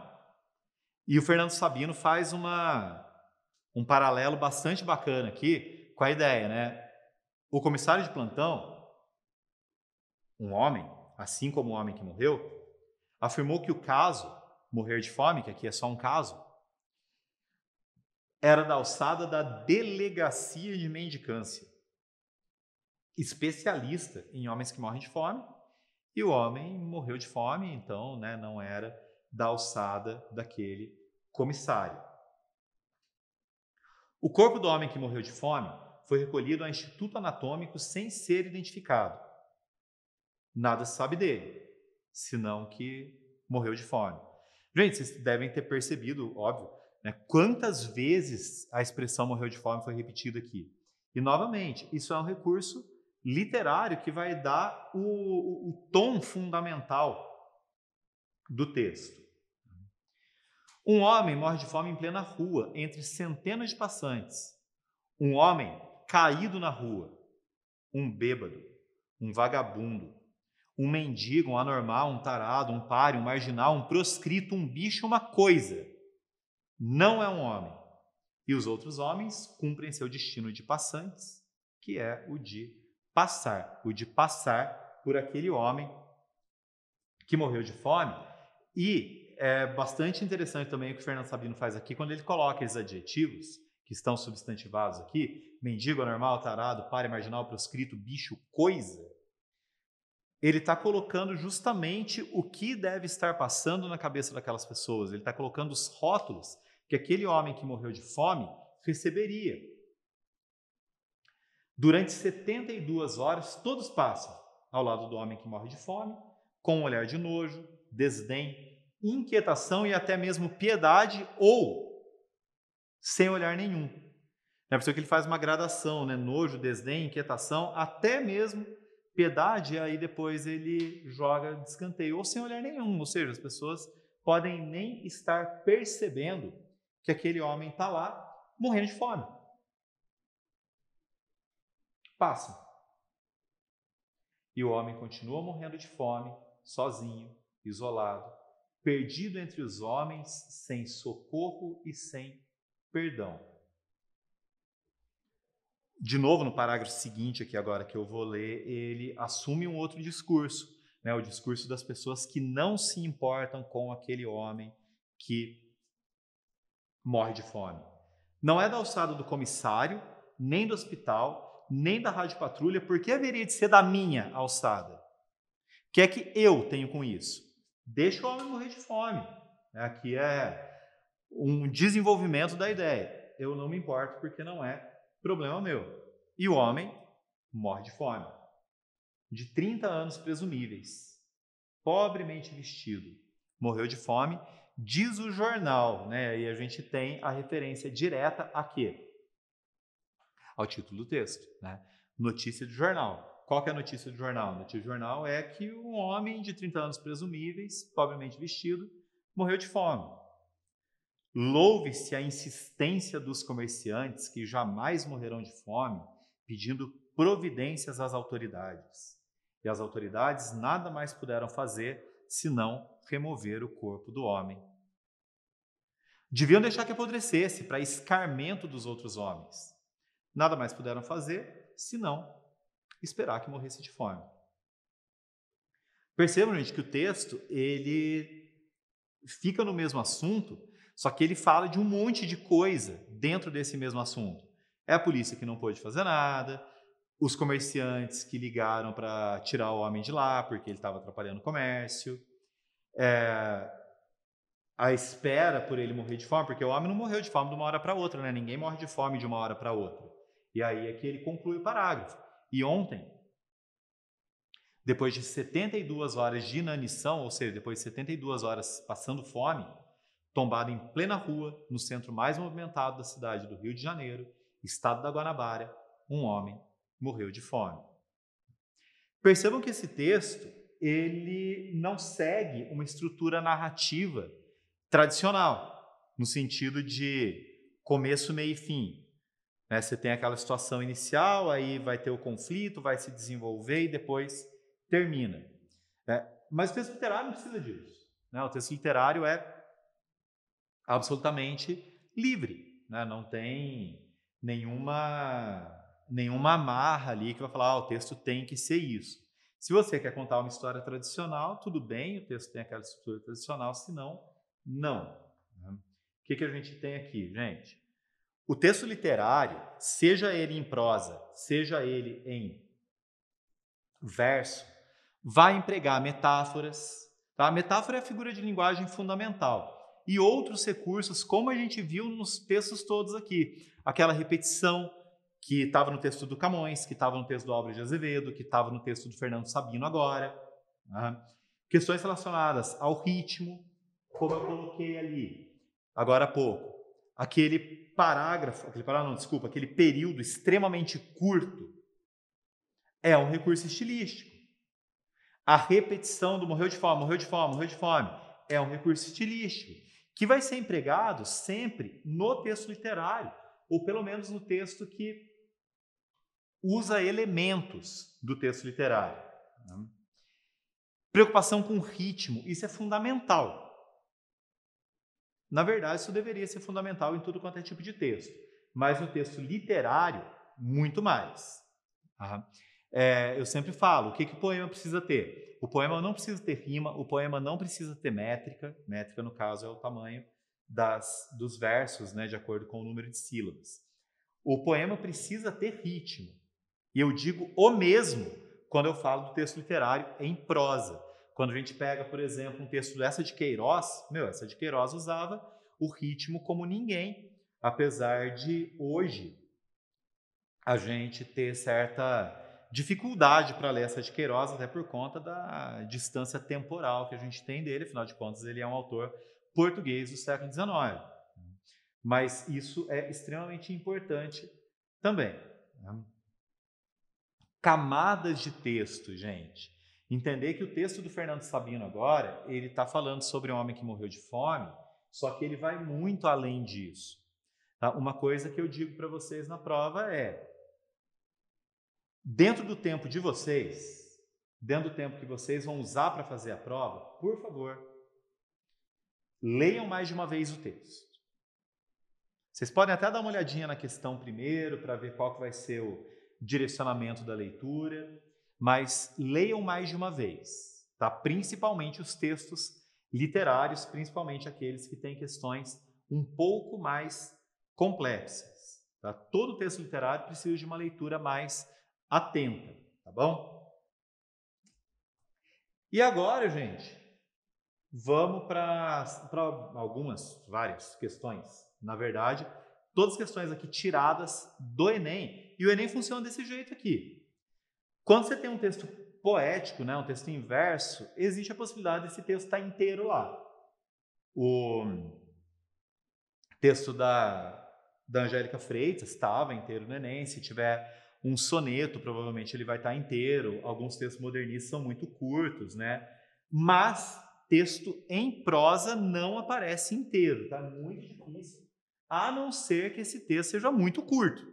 E o Fernando Sabino faz um paralelo bastante bacana aqui com a ideia, né? O comissário de plantão, um homem, assim como o homem que morreu, afirmou que o caso, morrer de fome, que aqui é só um caso, era da alçada da delegacia de mendicância, especialista em homens que morrem de fome, e o homem morreu de fome, então, né, não era da alçada daquele comissário. O corpo do homem que morreu de fome foi recolhido ao Instituto Anatômico sem ser identificado. Nada se sabe dele, senão que morreu de fome. Gente, vocês devem ter percebido, óbvio, né, quantas vezes a expressão morreu de fome foi repetida aqui. E, novamente, isso é um recurso literário que vai dar o tom fundamental do texto. Um homem morre de fome em plena rua, entre centenas de passantes. Um homem caído na rua, um bêbado, um vagabundo, um mendigo, um anormal, um tarado, um páreo, um marginal, um proscrito, um bicho, uma coisa. Não é um homem. E os outros homens cumprem seu destino de passantes, que é o de passar por aquele homem que morreu de fome. E é bastante interessante também o que o Fernando Sabino faz aqui, quando ele coloca esses adjetivos, que estão substantivados aqui, mendigo, anormal, tarado, páreo, marginal, proscrito, bicho, coisa, ele está colocando justamente o que deve estar passando na cabeça daquelas pessoas. Ele está colocando os rótulos que aquele homem que morreu de fome receberia. Durante 72 horas, todos passam ao lado do homem que morre de fome, com um olhar de nojo, desdém, inquietação e até mesmo piedade ou sem olhar nenhum. É por isso que ele faz uma gradação, né? Nojo, desdém, inquietação, até mesmo piedade, e aí depois ele joga de escanteio, ou sem olhar nenhum. Ou seja, as pessoas podem nem estar percebendo que aquele homem está lá morrendo de fome. Passa. E o homem continua morrendo de fome, sozinho, isolado, perdido entre os homens, sem socorro e sem perdão. De novo, no parágrafo seguinte aqui agora que eu vou ler, ele assume um outro discurso, né? O discurso das pessoas que não se importam com aquele homem que morre de fome. Não é da alçada do comissário, nem do hospital, nem da rádio patrulha, porque haveria de ser da minha alçada. O que é que eu tenho com isso? Deixa o homem morrer de fome. Aqui é um desenvolvimento da ideia. Eu não me importo porque não é problema meu. E o homem morre de fome. De 30 anos presumíveis, pobremente vestido, morreu de fome, diz o jornal, né? E a gente tem a referência direta a quê? Ao título do texto, né? Notícia do jornal. Qual que é a notícia do jornal? A notícia do jornal é que um homem de 30 anos presumíveis, pobremente vestido, morreu de fome. Louve-se a insistência dos comerciantes que jamais morrerão de fome, pedindo providências às autoridades. e as autoridades nada mais puderam fazer senão remover o corpo do homem. Deviam deixar que apodrecesse para escarmento dos outros homens. Nada mais puderam fazer senão esperar que morresse de fome. Percebam, gente, que o texto ele fica no mesmo assunto, só que ele fala de um monte de coisa dentro desse mesmo assunto. É a polícia que não pôde fazer nada, os comerciantes que ligaram para tirar o homem de lá porque ele estava atrapalhando o comércio, a espera por ele morrer de fome, porque o homem não morreu de fome de uma hora para outra, né? Ninguém morre de fome de uma hora para outra. E aí é que ele conclui o parágrafo. E ontem, depois de 72 horas de inanição, ou seja, depois de 72 horas passando fome, tombado em plena rua, no centro mais movimentado da cidade do Rio de Janeiro, estado da Guanabara, um homem morreu de fome. Percebam que esse texto ele não segue uma estrutura narrativa tradicional, no sentido de começo, meio e fim. Você tem aquela situação inicial, aí vai ter o conflito, vai se desenvolver e depois termina. Mas o texto literário não precisa disso. O texto literário é absolutamente livre. Não tem nenhuma amarra ali que vai falar o texto tem que ser isso. Se você quer contar uma história tradicional, tudo bem, o texto tem aquela estrutura tradicional, se não, não. O que a gente tem aqui, gente? O texto literário, seja ele em prosa, seja ele em verso, vai empregar metáforas. Tá? A metáfora é a figura de linguagem fundamental. E outros recursos, como a gente viu nos textos todos aqui. Aquela repetição que estava no texto do Camões, que estava no texto do Álvares de Azevedo, que estava no texto do Fernando Sabino agora. Questões relacionadas ao ritmo, como eu coloquei ali agora há pouco. Aquele período extremamente curto é um recurso estilístico. A repetição do morreu de fome, morreu de fome, morreu de fome é um recurso estilístico que vai ser empregado sempre no texto literário, ou pelo menos no texto que usa elementos do texto literário. Preocupação com o ritmo, isso é fundamental. Na verdade, isso deveria ser fundamental em tudo quanto é tipo de texto, mas no texto literário, muito mais. Eu sempre falo, o que o poema precisa ter? O poema não precisa ter rima, o poema não precisa ter métrica. Métrica, no caso, é o tamanho dos versos, de acordo com o número de sílabas. O poema precisa ter ritmo. E eu digo o mesmo quando eu falo do texto literário em prosa. Quando a gente pega, por exemplo, um texto dessa de Queiroz, essa de Queiroz usava o ritmo como ninguém, apesar de hoje a gente ter certa dificuldade para ler essa de Queiroz, até por conta da distância temporal que a gente tem dele. Afinal de contas, ele é um autor português do século XIX. Mas isso é extremamente importante também. Camadas de texto, gente. Entender que o texto do Fernando Sabino agora, ele está falando sobre um homem que morreu de fome, só que ele vai muito além disso. Tá? Uma coisa que eu digo para vocês na prova é, dentro do tempo de vocês, dentro do tempo que vocês vão usar para fazer a prova, por favor, leiam mais de uma vez o texto. Vocês podem até dar uma olhadinha na questão primeiro, para ver qual que vai ser o direcionamento da leitura, mas leiam mais de uma vez, tá? Principalmente os textos literários, principalmente aqueles que têm questões um pouco mais complexas. Tá? Todo texto literário precisa de uma leitura mais atenta, tá bom? E agora, gente, vamos para várias questões. Na verdade, todas as questões aqui tiradas do Enem. E o Enem funciona desse jeito aqui. Quando você tem um texto poético, um texto em verso, existe a possibilidade desse texto estar inteiro lá. O texto da Angélica Freitas estava inteiro no Enem. Se tiver um soneto, provavelmente ele vai estar inteiro. Alguns textos modernistas são muito curtos, Mas texto em prosa não aparece inteiro, tá? Muito difícil, a não ser que esse texto seja muito curto.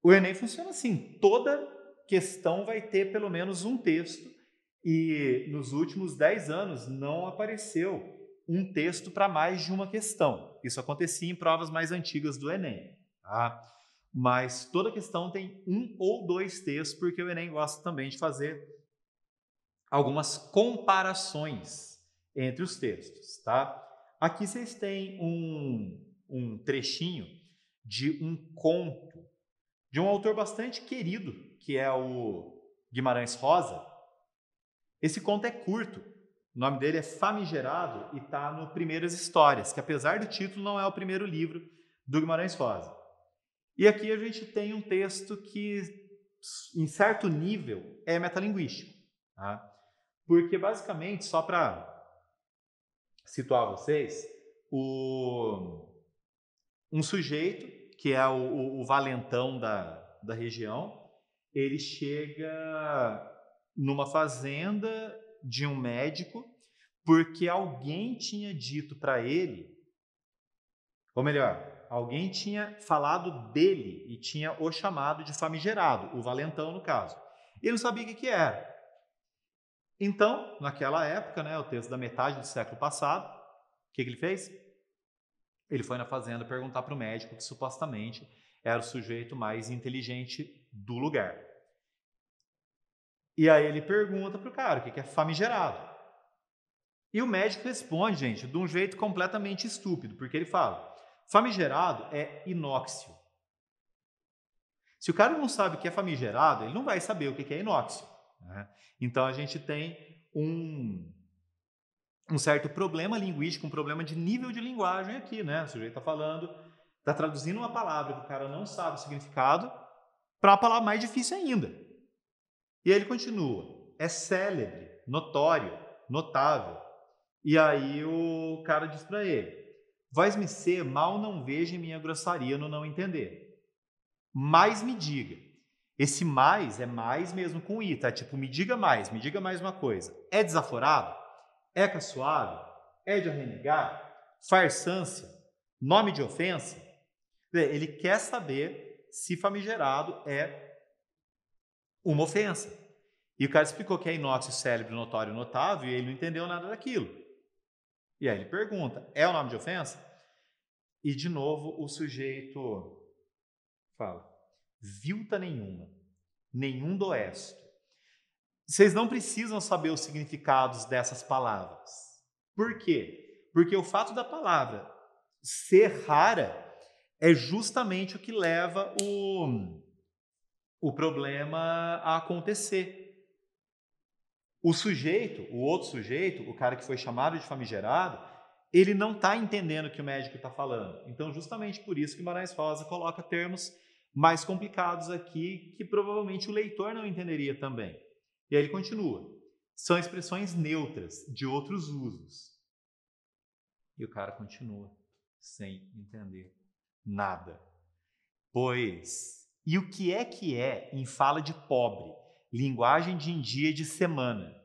O Enem funciona assim, toda questão vai ter pelo menos um texto, e nos últimos 10 anos não apareceu um texto para mais de uma questão. Isso acontecia em provas mais antigas do Enem, tá? Mas toda questão tem um ou dois textos, porque o Enem gosta também de fazer algumas comparações entre os textos, tá? Aqui vocês têm um trechinho de um conto de um autor bastante querido, que é o Guimarães Rosa. Esse conto é curto, o nome dele é Famigerado e está no Primeiras Histórias, que apesar do título não é o primeiro livro do Guimarães Rosa. E aqui a gente tem um texto que, em certo nível, é metalinguístico, tá? Porque, basicamente, só para situar vocês, um sujeito, que é o valentão da região, ele chega numa fazenda de um médico porque alguém tinha dito para ele, ou melhor, alguém tinha falado dele e tinha o chamado de famigerado, o valentão no caso. Ele não sabia o que era. Então, naquela época, né, o texto da metade do século passado, o que ele fez? Ele foi na fazenda perguntar para o médico, que supostamente era o sujeito mais inteligente do lugar. E aí ele pergunta para o cara o que é famigerado. E o médico responde, gente, de um jeito completamente estúpido, porque ele fala: famigerado é inóxio. Se o cara não sabe o que é famigerado, ele não vai saber o que é inóxio, né? Então a gente tem um certo problema linguístico, um problema de nível de linguagem aqui, né? O sujeito está falando, está traduzindo uma palavra que o cara não sabe o significado para uma palavra mais difícil ainda. E aí ele continua: é célebre, notório, notável. E aí o cara diz para ele: vais-me ser, mal não veja em minha grossaria no não entender. Mais me diga. Esse mais é mais mesmo com i, tá? Tipo, me diga mais uma coisa. É desaforado? É caçoado? É de arrenegar? Farsância? Nome de ofensa? Ele quer saber se famigerado é uma ofensa. E o cara explicou que é inóxio, célebre, notório, notável, e ele não entendeu nada daquilo. E aí ele pergunta: é o nome de ofensa? E de novo o sujeito fala: vilta nenhuma, nenhum doesto. Vocês não precisam saber os significados dessas palavras. Por quê? Porque o fato da palavra ser rara é justamente o que leva o problema a acontecer. O sujeito, o outro sujeito, o cara que foi chamado de famigerado, ele não está entendendo o que o médico está falando. Então, justamente por isso que Guimarães Rosa coloca termos mais complicados aqui, que provavelmente o leitor não entenderia também. E aí ele continua: são expressões neutras, de outros usos. E o cara continua sem entender nada. Pois, e o que é em fala de pobre? Linguagem de em dia de semana.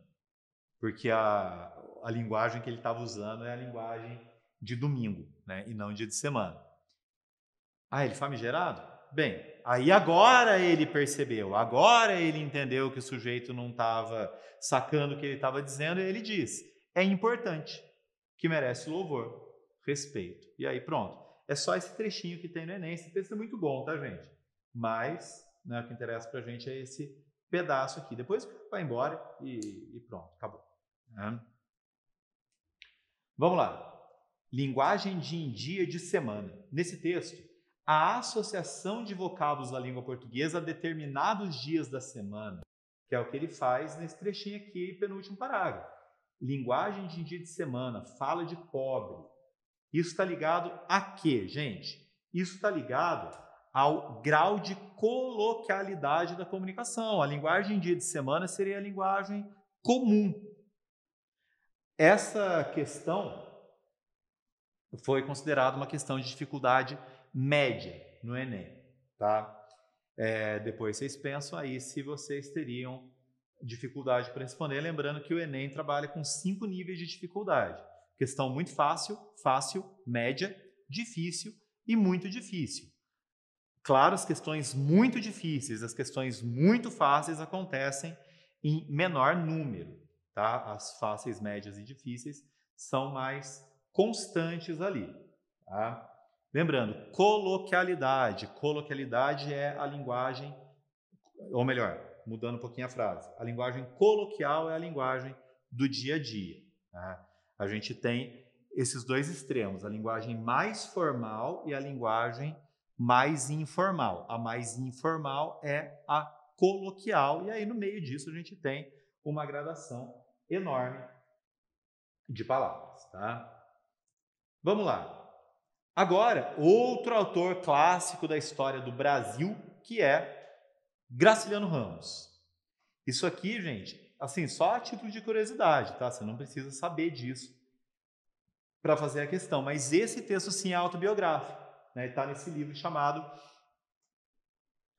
Porque a linguagem que ele estava usando é a linguagem de domingo, né? E não dia de semana. Ah, ele famigerado? Bem, aí agora ele percebeu, agora ele entendeu que o sujeito não estava sacando o que ele estava dizendo, e ele diz: é importante, que merece louvor, respeito. E aí pronto. É só esse trechinho que tem no Enem. Esse texto é muito bom, tá, gente? Mas, né, o que interessa pra gente é esse pedaço aqui. Depois vai embora e pronto, acabou. Vamos lá. Linguagem de em dia de semana. Nesse texto, a associação de vocábulos da língua portuguesa a determinados dias da semana, que é o que ele faz nesse trechinho aqui, penúltimo parágrafo. Linguagem de em dia de semana, fala de pobre. Isso está ligado a quê, gente? Isso está ligado ao grau de coloquialidade da comunicação. A linguagem em dia de semana seria a linguagem comum. Essa questão foi considerada uma questão de dificuldade média no Enem, tá? Depois vocês pensam aí se vocês teriam dificuldade para responder, lembrando que o Enem trabalha com 5 níveis de dificuldade. Questão muito fácil, fácil, média, difícil e muito difícil. Claro, as questões muito difíceis, as questões muito fáceis acontecem em menor número, tá? As fáceis, médias e difíceis são mais constantes ali, tá? Lembrando, coloquialidade. Coloquialidade é a linguagem, ou melhor, mudando um pouquinho a frase, a linguagem coloquial é a linguagem do dia a dia, tá? A gente tem esses dois extremos, a linguagem mais formal e a linguagem mais informal. A mais informal é a coloquial, e aí no meio disso a gente tem uma gradação enorme de palavras, tá? Vamos lá. Agora, outro autor clássico da história do Brasil, que é Graciliano Ramos. Isso aqui, gente, assim, só a título de curiosidade, tá? Você não precisa saber disso para fazer a questão, mas esse texto sim é autobiográfico, né? Está nesse livro chamado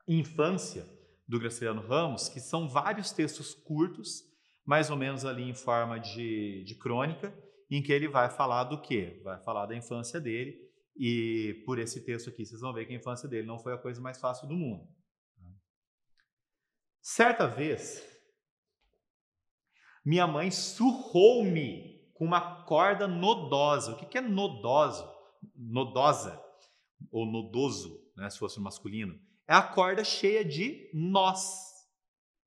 Infância, do Graciliano Ramos, que são vários textos curtos, mais ou menos ali em forma de crônica, em que ele vai falar do quê? Vai falar da infância dele, e por esse texto aqui vocês vão ver que a infância dele não foi a coisa mais fácil do mundo. Certa vez, minha mãe surrou-me com uma corda nodosa. O que é nodoso? Nodosa, ou nodoso, né, se fosse masculino. É a corda cheia de nós.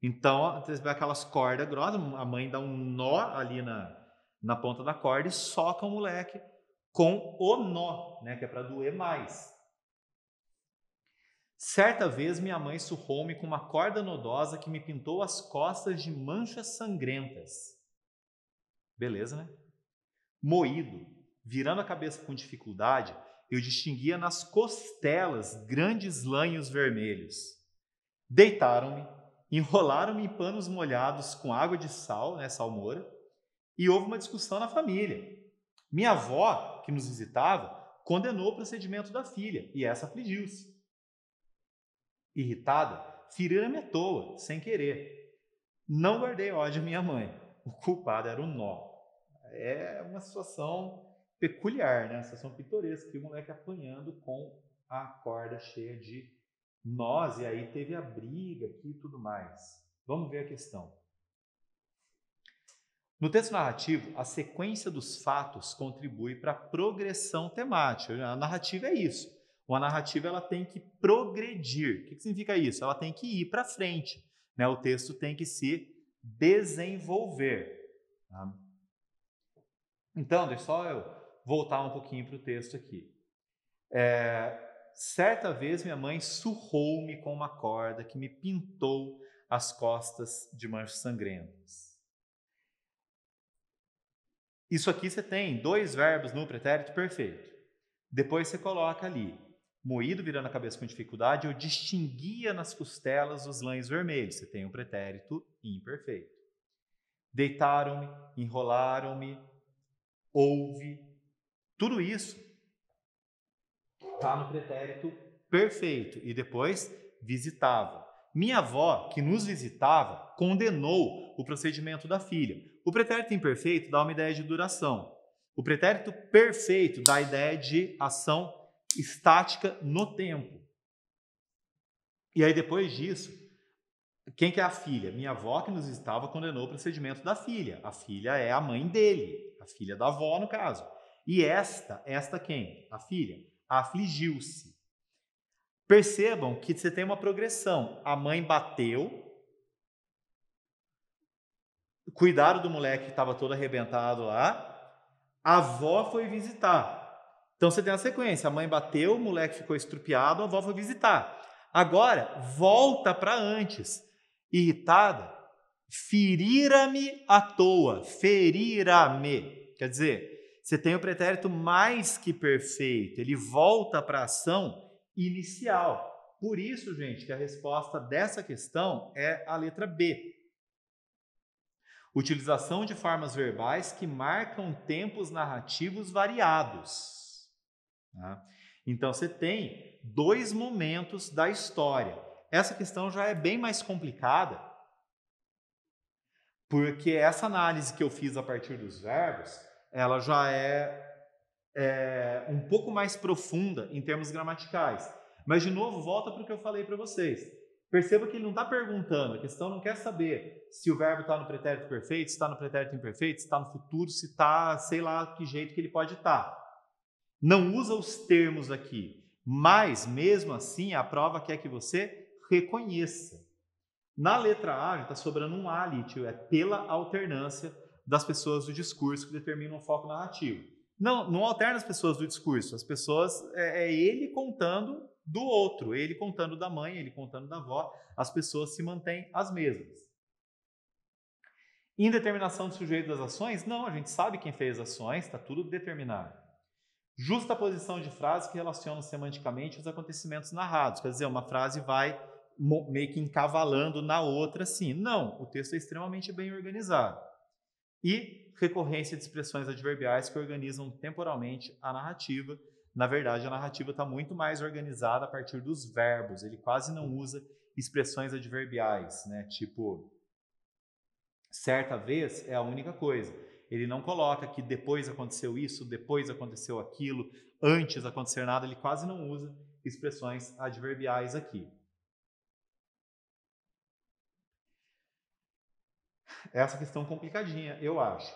Então, você vê aquelas cordas grossas, a mãe dá um nó ali na ponta da corda e soca o moleque com o nó, né, que é para doer mais. Certa vez minha mãe surrou-me com uma corda nodosa que me pintou as costas de manchas sangrentas. Beleza, né? Moído, virando a cabeça com dificuldade, eu distinguia nas costelas grandes lanhos vermelhos. Deitaram-me, enrolaram-me em panos molhados com água de sal, né, salmoura, e houve uma discussão na família. Minha avó, que nos visitava, condenou o procedimento da filha, e essa afligiu-se. Irritada, feriram-me à toa, sem querer. Não guardei ódio à minha mãe. O culpado era o nó. É uma situação peculiar, né? Uma situação pitoresca, que o moleque apanhando com a corda cheia de nós, e aí teve a briga aqui e tudo mais. Vamos ver a questão. No texto narrativo, a sequência dos fatos contribui para a progressão temática. A narrativa é isso. Uma narrativa ela tem que progredir. O que significa isso? Ela tem que ir para frente, né? O texto tem que se desenvolver. Tá? Então, deixa só eu voltar um pouquinho para o texto aqui. Certa vez minha mãe surrou-me com uma corda que me pintou as costas de manchas sangrentas. Isso aqui você tem dois verbos no pretérito perfeito. Depois você coloca ali, moído, virando a cabeça com dificuldade, eu distinguia nas costelas os lãs vermelhos. Você tem um pretérito imperfeito. Deitaram-me, enrolaram-me, houve. Tudo isso está no pretérito perfeito. E depois, visitava. Minha avó, que nos visitava, condenou o procedimento da filha. O pretérito imperfeito dá uma ideia de duração. O pretérito perfeito dá a ideia de ação estática no tempo. E aí, depois disso, quem que é a filha? Minha avó, que nos visitava, condenou o procedimento da filha. A filha é a mãe dele, a filha da avó, no caso. E esta quem? A filha. Afligiu-se. Percebam que você tem uma progressão. A mãe bateu, cuidaram do moleque que estava todo arrebentado lá, a avó foi visitar. Então você tem a sequência, a mãe bateu, o moleque ficou estrupiado, a avó foi visitar. Agora, volta para antes. Irritada, ferira-me à toa, ferira-me. Quer dizer, você tem o pretérito mais que perfeito, ele volta para a ação inicial. Por isso, gente, que a resposta dessa questão é a letra B. Utilização de formas verbais que marcam tempos narrativos variados. Tá? Então, você tem dois momentos da história. Essa questão já é bem mais complicada, porque essa análise que eu fiz a partir dos verbos, ela já é um pouco mais profunda em termos gramaticais. Mas, de novo, volta para o que eu falei para vocês. Perceba que ele não está perguntando, a questão não quer saber se o verbo está no pretérito perfeito, se está no pretérito imperfeito, se está no futuro, se está, sei lá, que jeito que ele pode estar. Não usa os termos aqui, mas, mesmo assim, a prova quer que você reconheça. Na letra A, está sobrando um A ali, tio, é pela alternância das pessoas do discurso que determinam o foco narrativo. Não alterna as pessoas do discurso, as pessoas, é ele contando do outro, ele contando da mãe, ele contando da avó, as pessoas se mantêm as mesmas. Indeterminação do sujeito das ações? Não, a gente sabe quem fez as ações, está tudo determinado. Justa posição de frases que relacionam semanticamente os acontecimentos narrados, quer dizer, uma frase vai meio que encavalando na outra, assim. Não, o texto é extremamente bem organizado. E recorrência de expressões adverbiais que organizam temporalmente a narrativa. Na verdade, a narrativa está muito mais organizada a partir dos verbos. Ele quase não usa expressões adverbiais, né? Tipo, certa vez é a única coisa. Ele não coloca que depois aconteceu isso, depois aconteceu aquilo, antes acontecer nada. Ele quase não usa expressões adverbiais aqui. Essa questão complicadinha, eu acho.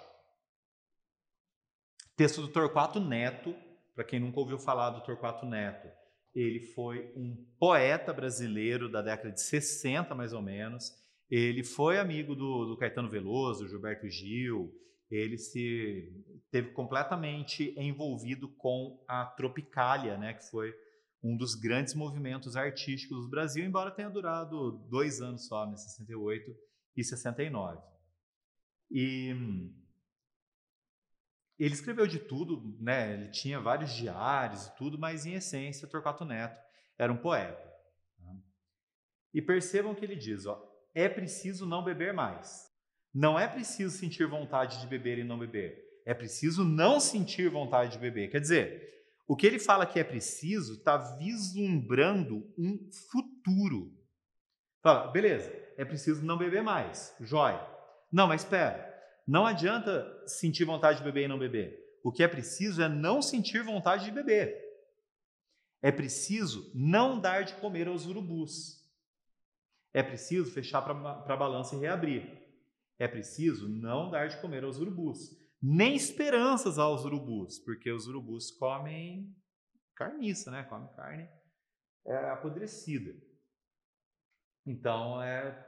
Texto do Torquato Neto, para quem nunca ouviu falar do Torquato Neto, ele foi um poeta brasileiro da década de 60, mais ou menos. Ele foi amigo do Caetano Veloso, Gilberto Gil. Ele se teve completamente envolvido com a Tropicália, né, que foi um dos grandes movimentos artísticos do Brasil, embora tenha durado 2 anos só, né, 68 e 69. E ele escreveu de tudo, né? Ele tinha vários diários e tudo, mas em essência, Torquato Neto era um poeta. Né? E percebam que ele diz, ó, é preciso não beber mais. Não é preciso sentir vontade de beber e não beber. É preciso não sentir vontade de beber. Quer dizer, o que ele fala que é preciso está vislumbrando um futuro. Fala, beleza, é preciso não beber mais. Jóia. Não, mas espera. Não adianta sentir vontade de beber e não beber. O que é preciso é não sentir vontade de beber. É preciso não dar de comer aos urubus. É preciso fechar para a balança e reabrir. É preciso não dar de comer aos urubus. Nem esperanças aos urubus, porque os urubus comem carniça, né? Comem carne apodrecida. Então,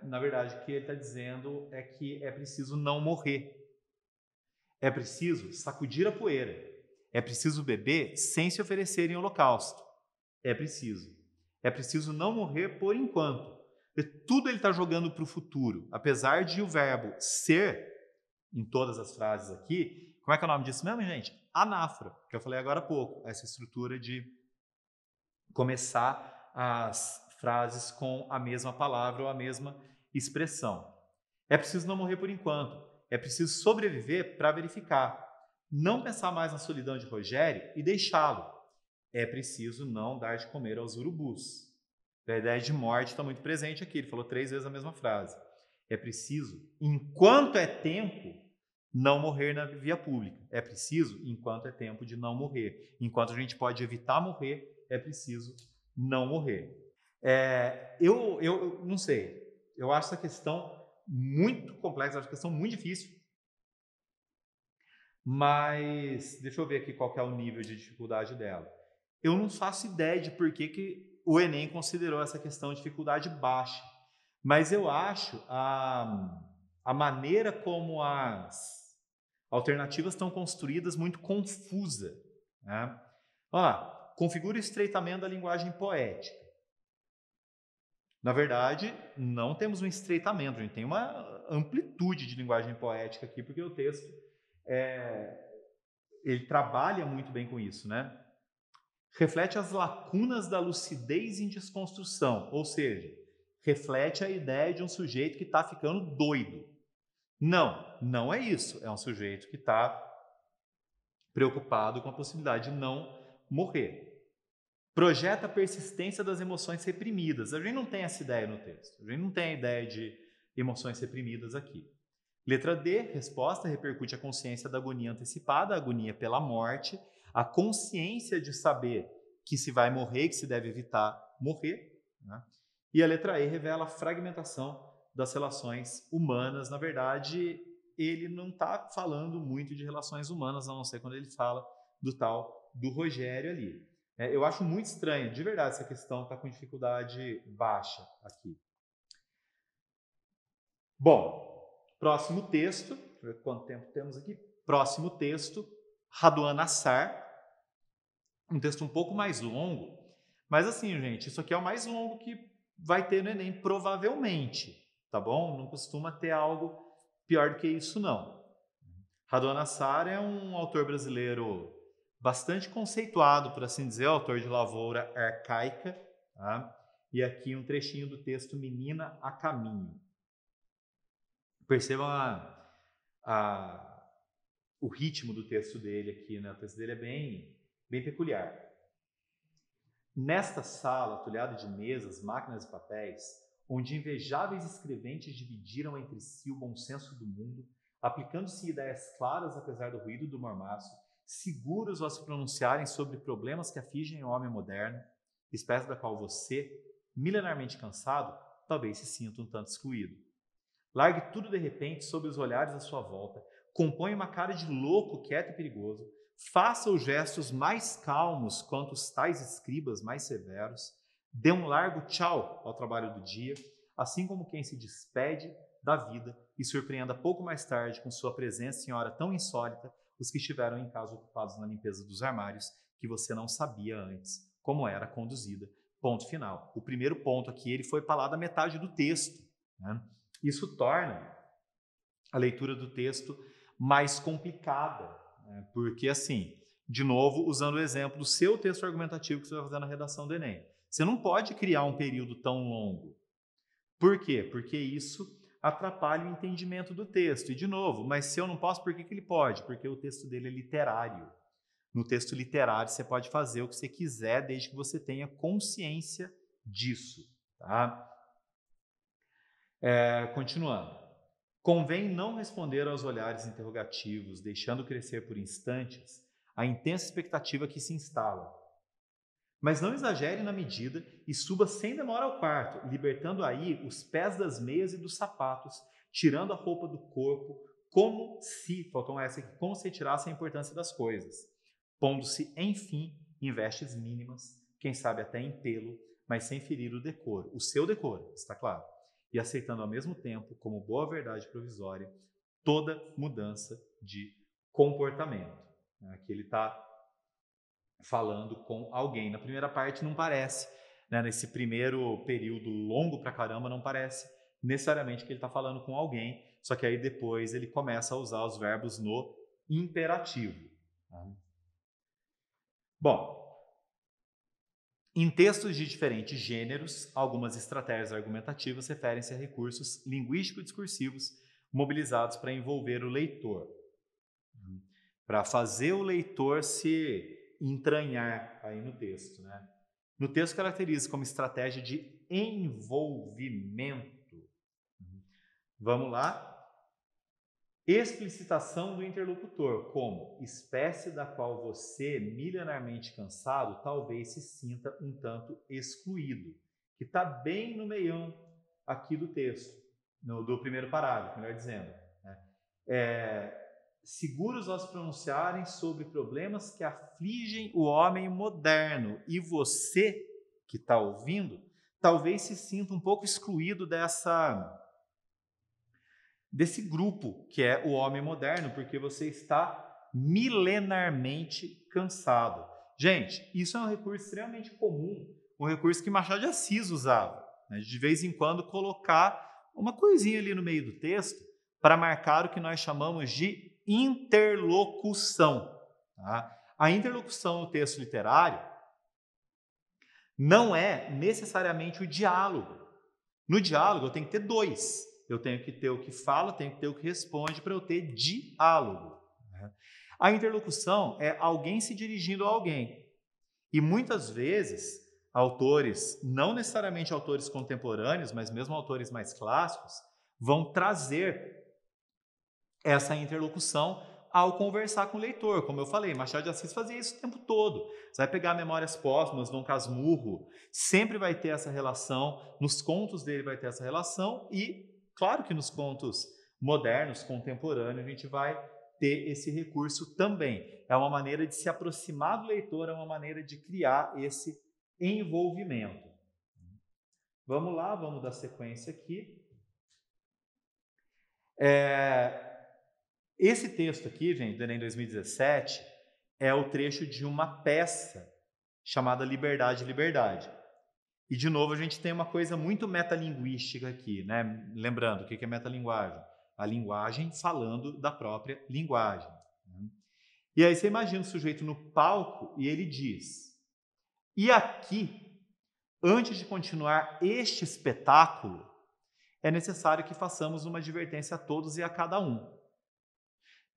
na verdade, o que ele está dizendo é que é preciso não morrer. É preciso sacudir a poeira. É preciso beber sem se oferecer em holocausto. É preciso. É preciso não morrer por enquanto. Tudo ele está jogando para o futuro. Apesar de o verbo ser, em todas as frases aqui, como é que é o nome disso mesmo, gente? Anáfora, que eu falei agora há pouco. Essa estrutura de começar as frases com a mesma palavra ou a mesma expressão. É preciso não morrer por enquanto. É preciso sobreviver para verificar. Não pensar mais na solidão de Rogério e deixá-lo. É preciso não dar de comer aos urubus. A ideia de morte está muito presente aqui. Ele falou 3 vezes a mesma frase. É preciso, enquanto é tempo, não morrer na via pública. É preciso, enquanto é tempo, de não morrer. Enquanto a gente pode evitar morrer, é preciso não morrer. Eu não sei. Eu acho essa questão muito complexa, acho a questão muito difícil. Mas deixa eu ver aqui qual que é o nível de dificuldade dela. Eu não faço ideia de por que o Enem considerou essa questão de dificuldade baixa. Mas eu acho a maneira como as alternativas estão construídas muito confusa. Né? Configura o estreitamento da linguagem poética. Na verdade, não temos um estreitamento, a gente tem uma amplitude de linguagem poética aqui, porque o texto ele trabalha muito bem com isso, né? Reflete as lacunas da lucidez em desconstrução, ou seja, reflete a ideia de um sujeito que está ficando doido. Não é isso. É um sujeito que está preocupado com a possibilidade de não morrer. Projeta a persistência das emoções reprimidas. A gente não tem essa ideia no texto. A gente não tem a ideia de emoções reprimidas aqui. Letra D, resposta, repercute a consciência da agonia antecipada, a agonia pela morte, a consciência de saber que se vai morrer, que se deve evitar morrer, né? E a letra E revela a fragmentação das relações humanas. Na verdade, ele não está falando muito de relações humanas, a não ser quando ele fala do tal do Rogério ali. Eu acho muito estranho, de verdade, essa questão está com dificuldade baixa aqui. Bom, próximo texto, deixa eu ver quanto tempo temos aqui. Próximo texto, Raduan Nassar, um texto um pouco mais longo, mas assim, gente, isso aqui é o mais longo que vai ter no Enem, provavelmente, tá bom? Não costuma ter algo pior do que isso, não. Raduan Nassar é um autor brasileiro bastante conceituado, por assim dizer, autor de Lavoura Arcaica, tá? E aqui um trechinho do texto Menina a Caminho. Percebam o ritmo do texto dele aqui, né? O texto dele é bem peculiar. Nesta sala, atulhada de mesas, máquinas e papéis, onde invejáveis escreventes dividiram entre si o bom senso do mundo, aplicando-se ideias claras apesar do ruído do mormaço, seguros ao se pronunciarem sobre problemas que afligem o homem moderno, espécie da qual você, milenarmente cansado, talvez se sinta um tanto excluído. Largue tudo de repente sob os olhares à sua volta, compõe uma cara de louco, quieto e perigoso, faça os gestos mais calmos quanto os tais escribas mais severos, dê um largo tchau ao trabalho do dia, assim como quem se despede da vida e surpreenda pouco mais tarde com sua presença em hora tão insólita os que estiveram em casa ocupados na limpeza dos armários que você não sabia antes como era conduzida. Ponto final. O primeiro ponto aqui ele foi para lá da metade do texto, né? Isso torna a leitura do texto mais complicada, né? Porque, assim, de novo, usando o exemplo do seu texto argumentativo que você vai fazer na redação do Enem, você não pode criar um período tão longo. Por quê? Porque isso atrapalha o entendimento do texto. E, de novo, mas se eu não posso, por que ele pode? Porque o texto dele é literário. No texto literário, você pode fazer o que você quiser, desde que você tenha consciência disso, tá? Continuando. Convém não responder aos olhares interrogativos, deixando crescer por instantes a intensa expectativa que se instala. Mas não exagere na medida e suba sem demora ao quarto, libertando aí os pés das meias e dos sapatos, tirando a roupa do corpo, como se, faltou essa aqui, como se tirasse a importância das coisas, pondo-se, enfim, em vestes mínimas, quem sabe até em pelo, mas sem ferir o decoro, o seu decoro, está claro, e aceitando ao mesmo tempo, como boa verdade provisória, toda mudança de comportamento. Aqui ele está falando com alguém. Na primeira parte não parece, né? Nesse primeiro período longo pra caramba, não parece necessariamente que ele está falando com alguém, só que aí depois ele começa a usar os verbos no imperativo. Tá? Bom, em textos de diferentes gêneros, algumas estratégias argumentativas referem-se a recursos linguístico-discursivos mobilizados para envolver o leitor, para fazer o leitor se entranhar aí no texto, né? No texto caracteriza como estratégia de envolvimento. Vamos lá? Explicitação do interlocutor, como espécie da qual você, milenarmente cansado, talvez se sinta um tanto excluído, que está bem no meião aqui do texto, do primeiro parágrafo, melhor dizendo, né? Seguros ao se pronunciarem sobre problemas que afligem o homem moderno, e você, que está ouvindo, talvez se sinta um pouco excluído desse grupo que é o homem moderno, porque você está milenarmente cansado. Gente, isso é um recurso extremamente comum, um recurso que Machado de Assis usava, né? De vez em quando colocar uma coisinha ali no meio do texto para marcar o que nós chamamos de interlocução. Tá? A interlocução no texto literário não é necessariamente o diálogo. No diálogo eu tenho que ter dois. Eu tenho que ter o que fala, tenho que ter o que responde para eu ter diálogo. A interlocução é alguém se dirigindo a alguém. E muitas vezes, autores, não necessariamente autores contemporâneos, mas mesmo autores mais clássicos, vão trazer essa interlocução ao conversar com o leitor. Como eu falei, Machado de Assis fazia isso o tempo todo. Você vai pegar Memórias Póstumas, Dom Casmurro, sempre vai ter essa relação, nos contos dele vai ter essa relação e, claro que nos contos modernos, contemporâneos, a gente vai ter esse recurso também. É uma maneira de se aproximar do leitor, é uma maneira de criar esse envolvimento. Vamos lá, vamos dar sequência aqui. Esse texto aqui, gente, do Enem 2017, é o trecho de uma peça chamada Liberdade, Liberdade. E, de novo, a gente tem uma coisa muito metalinguística aqui, né? Lembrando, o que é metalinguagem? A linguagem falando da própria linguagem. E aí você imagina o sujeito no palco e ele diz: e aqui, antes de continuar este espetáculo, é necessário que façamos uma advertência a todos e a cada um.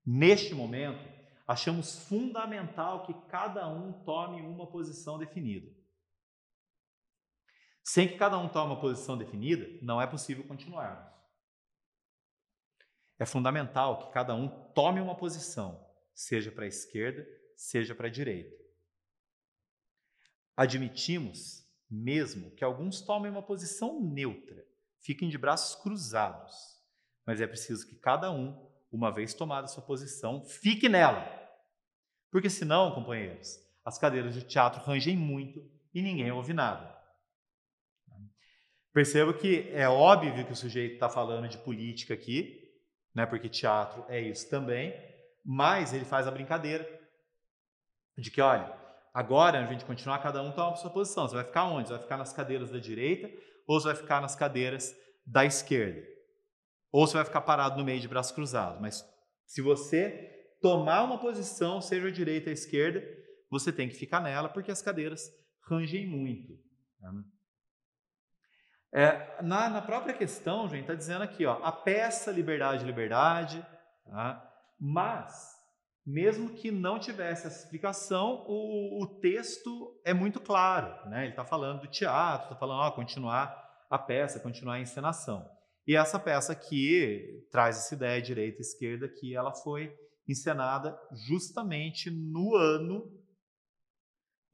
Neste momento, achamos fundamental que cada um tome uma posição definida. Sem que cada um tome uma posição definida, não é possível continuarmos. É fundamental que cada um tome uma posição, seja para a esquerda, seja para a direita. Admitimos mesmo que alguns tomem uma posição neutra, fiquem de braços cruzados, mas é preciso que cada um, uma vez tomada sua posição, fique nela. Porque senão, companheiros, as cadeiras de teatro rangem muito e ninguém ouve nada. Perceba que é óbvio que o sujeito está falando de política aqui, né, porque teatro é isso também, mas ele faz a brincadeira de que, olha, agora a gente continuar, cada um toma a sua posição. Você vai ficar onde? Você vai ficar nas cadeiras da direita ou você vai ficar nas cadeiras da esquerda? Ou você vai ficar parado no meio de braços cruzados. Mas se você tomar uma posição, seja a direita ou a esquerda, você tem que ficar nela porque as cadeiras rangem muito. Na própria questão, gente, está dizendo aqui, ó, a peça Liberdade, Liberdade, tá? Mas, mesmo que não tivesse essa explicação, o texto é muito claro, né? Ele está falando do teatro, está falando, ó, continuar a peça, continuar a encenação. E essa peça aqui traz essa ideia direita e esquerda que ela foi encenada justamente no ano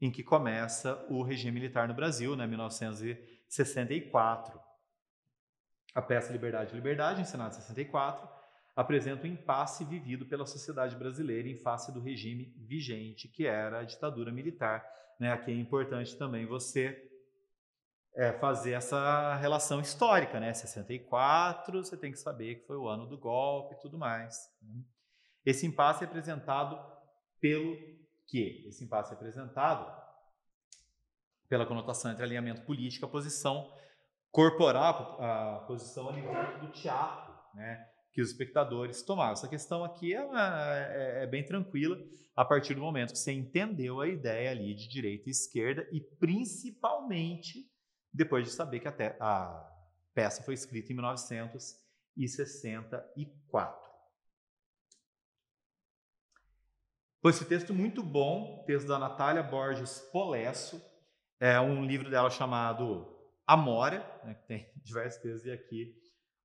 em que começa o regime militar no Brasil, né, 1964. A peça Liberdade, Liberdade, encenada em 64, apresenta o impasse vivido pela sociedade brasileira em face do regime vigente, que era a ditadura militar. Né? Aqui é importante também você fazer essa relação histórica, né? 64, você tem que saber que foi o ano do golpe e tudo mais. Esse impasse é apresentado pelo quê? Esse impasse é apresentado pela conotação entre alinhamento político e a posição corporal, a posição ali dentro do teatro, né? Que os espectadores tomaram. Essa questão aqui é bem tranquila a partir do momento que você entendeu a ideia ali de direita e esquerda e principalmente depois de saber que a peça foi escrita em 1964. Foi esse texto muito bom, texto da Natália Borges Polesso, é um livro dela chamado Amora, né, que tem diversos textos, e aqui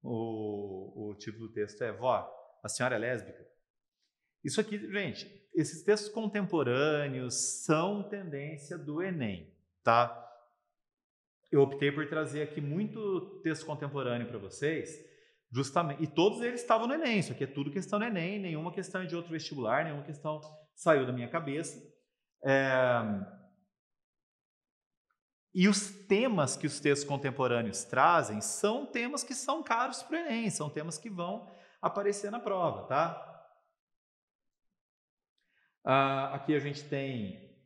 o título do texto é Vó, a senhora é lésbica? Isso aqui, gente, esses textos contemporâneos são tendência do Enem, tá? Eu optei por trazer aqui muito texto contemporâneo para vocês, justamente, e todos eles estavam no Enem, isso aqui é tudo questão do Enem, nenhuma questão é de outro vestibular, nenhuma questão saiu da minha cabeça. E os temas que os textos contemporâneos trazem são temas que são caros para o Enem, são temas que vão aparecer na prova, tá? Aqui a gente tem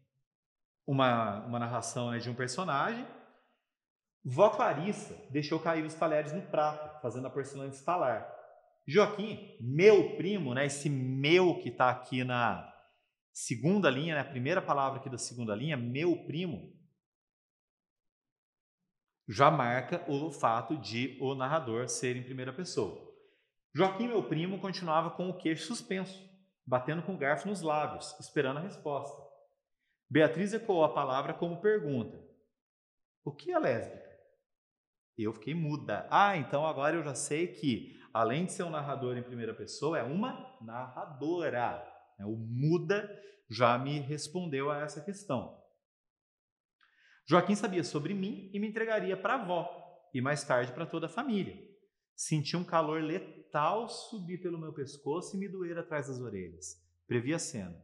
uma narração, né, de um personagem. Vó Clarissa deixou cair os talheres no prato, fazendo a porcelana estalar. Joaquim, meu primo, né, esse meu que está aqui na segunda linha, né, a primeira palavra aqui da segunda linha, meu primo, já marca o fato de o narrador ser em primeira pessoa. Joaquim, meu primo, continuava com o queixo suspenso, batendo com o garfo nos lábios, esperando a resposta. Beatriz ecoou a palavra como pergunta. O que é lésbica? Eu fiquei muda. Então agora eu já sei que além de ser um narrador em primeira pessoa, é uma narradora. O Muda já me respondeu a essa questão. Joaquim sabia sobre mim e me entregaria para a avó e mais tarde para toda a família. Senti um calor letal subir pelo meu pescoço e me doer atrás das orelhas. Previ a cena.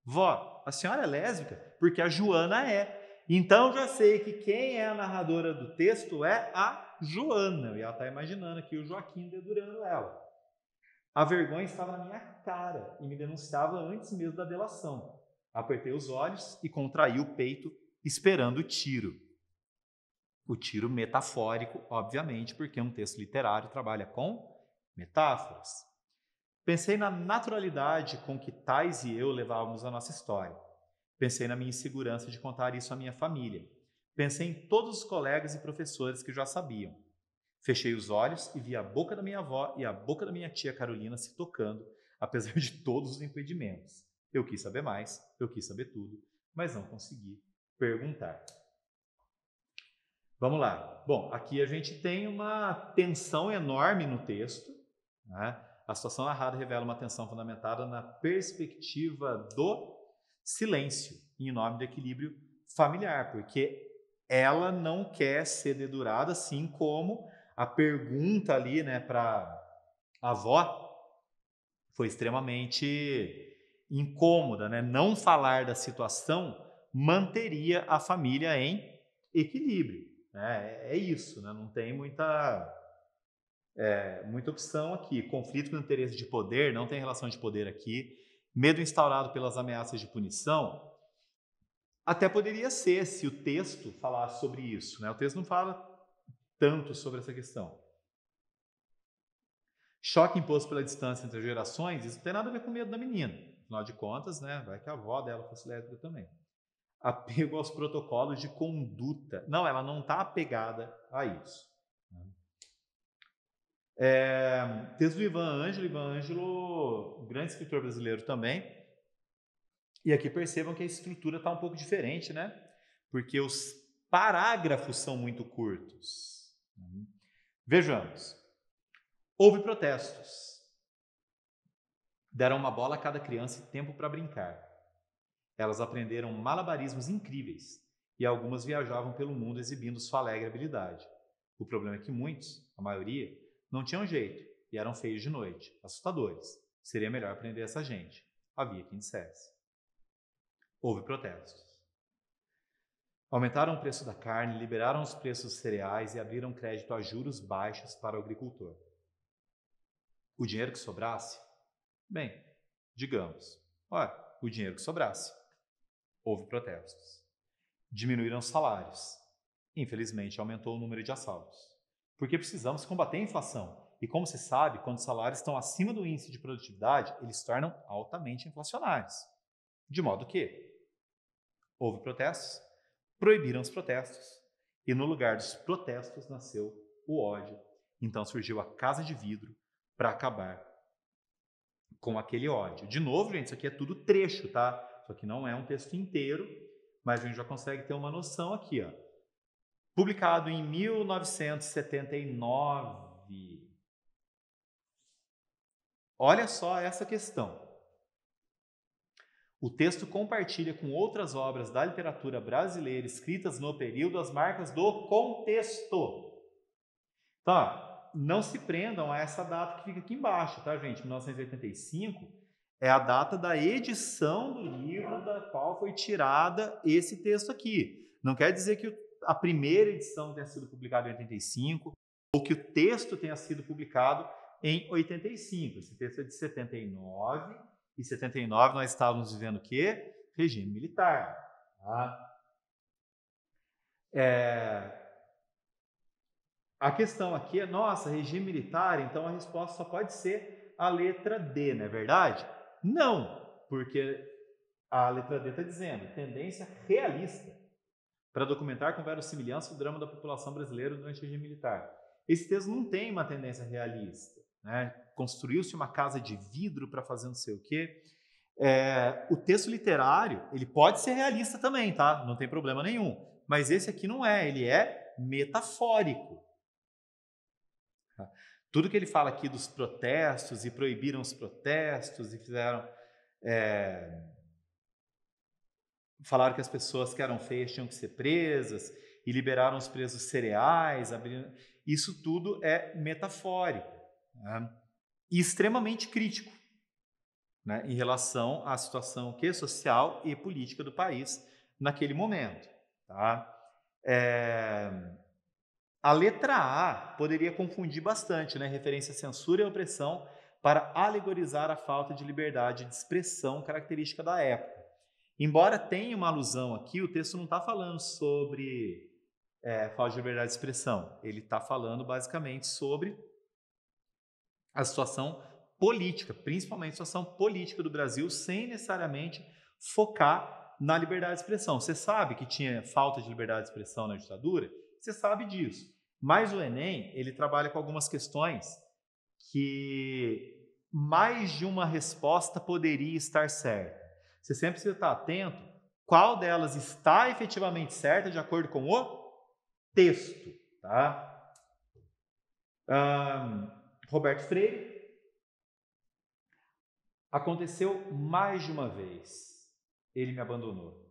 Vó, a senhora é lésbica? Porque a Joana é. Então já sei que quem é a narradora do texto é a Joana. E ela está imaginando aqui o Joaquim dedurando ela. A vergonha estava na minha cara e me denunciava antes mesmo da delação. Apertei os olhos e contraí o peito, esperando o tiro. O tiro metafórico, obviamente, porque um texto literário trabalha com metáforas. Pensei na naturalidade com que Thais e eu levávamos a nossa história. Pensei na minha insegurança de contar isso à minha família. Pensei em todos os colegas e professores que já sabiam. Fechei os olhos e vi a boca da minha avó e a boca da minha tia Carolina se tocando, apesar de todos os impedimentos. Eu quis saber mais, eu quis saber tudo, mas não consegui perguntar. Vamos lá. Bom, aqui a gente tem uma tensão enorme no texto, né? A situação narrada revela uma tensão fundamentada na perspectiva do silêncio, em nome do equilíbrio familiar, porque ela não quer ser dedurada, assim como a pergunta ali, né, para a avó foi extremamente incômoda, né? Não falar da situação manteria a família em equilíbrio, né? É isso, né? Não tem muita opção aqui. Conflito com interesse de poder, não tem relação de poder aqui. Medo instaurado pelas ameaças de punição, até poderia ser se o texto falasse sobre isso, né? O texto não fala tanto sobre essa questão. Choque imposto pela distância entre as gerações, isso não tem nada a ver com medo da menina. Afinal de contas, né? Vai que a avó dela fosse lésbica também. Apego aos protocolos de conduta. Não, ela não está apegada a isso. Texto do Ivan Ângelo, grande escritor brasileiro também. E aqui percebam que a estrutura está um pouco diferente, né? Porque os parágrafos são muito curtos. Vejamos. Houve protestos. Deram uma bola a cada criança e tempo para brincar. Elas aprenderam malabarismos incríveis e algumas viajavam pelo mundo exibindo sua alegre habilidade. O problema é que muitos, a maioria, não tinham jeito e eram feios de noite, assustadores. Seria melhor prender essa gente. Havia quem dissesse. Houve protestos. Aumentaram o preço da carne, liberaram os preços dos cereais e abriram crédito a juros baixos para o agricultor. O dinheiro que sobrasse? Bem, digamos, o dinheiro que sobrasse. Houve protestos. Diminuíram os salários. Infelizmente, aumentou o número de assaltos. Porque precisamos combater a inflação. E como se sabe, quando os salários estão acima do índice de produtividade, eles se tornam altamente inflacionários. De modo que houve protestos, proibiram os protestos, e no lugar dos protestos nasceu o ódio. Então surgiu a Casa de Vidro para acabar com aquele ódio. De novo, gente, isso aqui é tudo trecho, tá? Isso aqui não é um texto inteiro, mas a gente já consegue ter uma noção aqui, ó. Publicado em 1979. Olha só essa questão. O texto compartilha com outras obras da literatura brasileira escritas no período as marcas do contexto. Tá, não se prendam a essa data que fica aqui embaixo, tá, gente? 1985 é a data da edição do livro da qual foi tirada esse texto aqui. Não quer dizer que a primeira edição tenha sido publicada em 85 ou que o texto tenha sido publicado em 85. Esse texto é de 79. Em 79 nós estávamos vivendo o quê? Regime militar. Tá? A questão aqui é, nossa, regime militar, então a resposta só pode ser a letra D, não é verdade? Não, porque a letra D está dizendo tendência realista para documentar com verossimilhança o drama da população brasileira durante o regime militar. Esse texto não tem uma tendência realista. Né? Construiu-se uma casa de vidro para fazer não sei o quê. O texto literário ele pode ser realista também, tá? Não tem problema nenhum. Mas esse aqui não é, ele é metafórico. Tudo que ele fala aqui dos protestos e proibiram os protestos e fizeram... falaram que as pessoas que eram feias tinham que ser presas e liberaram os presos cereais. Isso tudo é metafórico, né? E extremamente crítico, né, em relação à situação social e política do país naquele momento. Tá? A letra A poderia confundir bastante, né? Referência à censura e opressão para alegorizar a falta de liberdade de expressão característica da época. Embora tenha uma alusão aqui, o texto não está falando sobre falta de liberdade de expressão. Ele está falando basicamente sobre a situação política, principalmente a situação política do Brasil, sem necessariamente focar na liberdade de expressão. Você sabe que tinha falta de liberdade de expressão na ditadura? Você sabe disso. Mas o Enem, ele trabalha com algumas questões que mais de uma resposta poderia estar certa. Você sempre precisa estar atento qual delas está efetivamente certa de acordo com o texto. Tá? Roberto Freire. Aconteceu mais de uma vez. Ele me abandonou.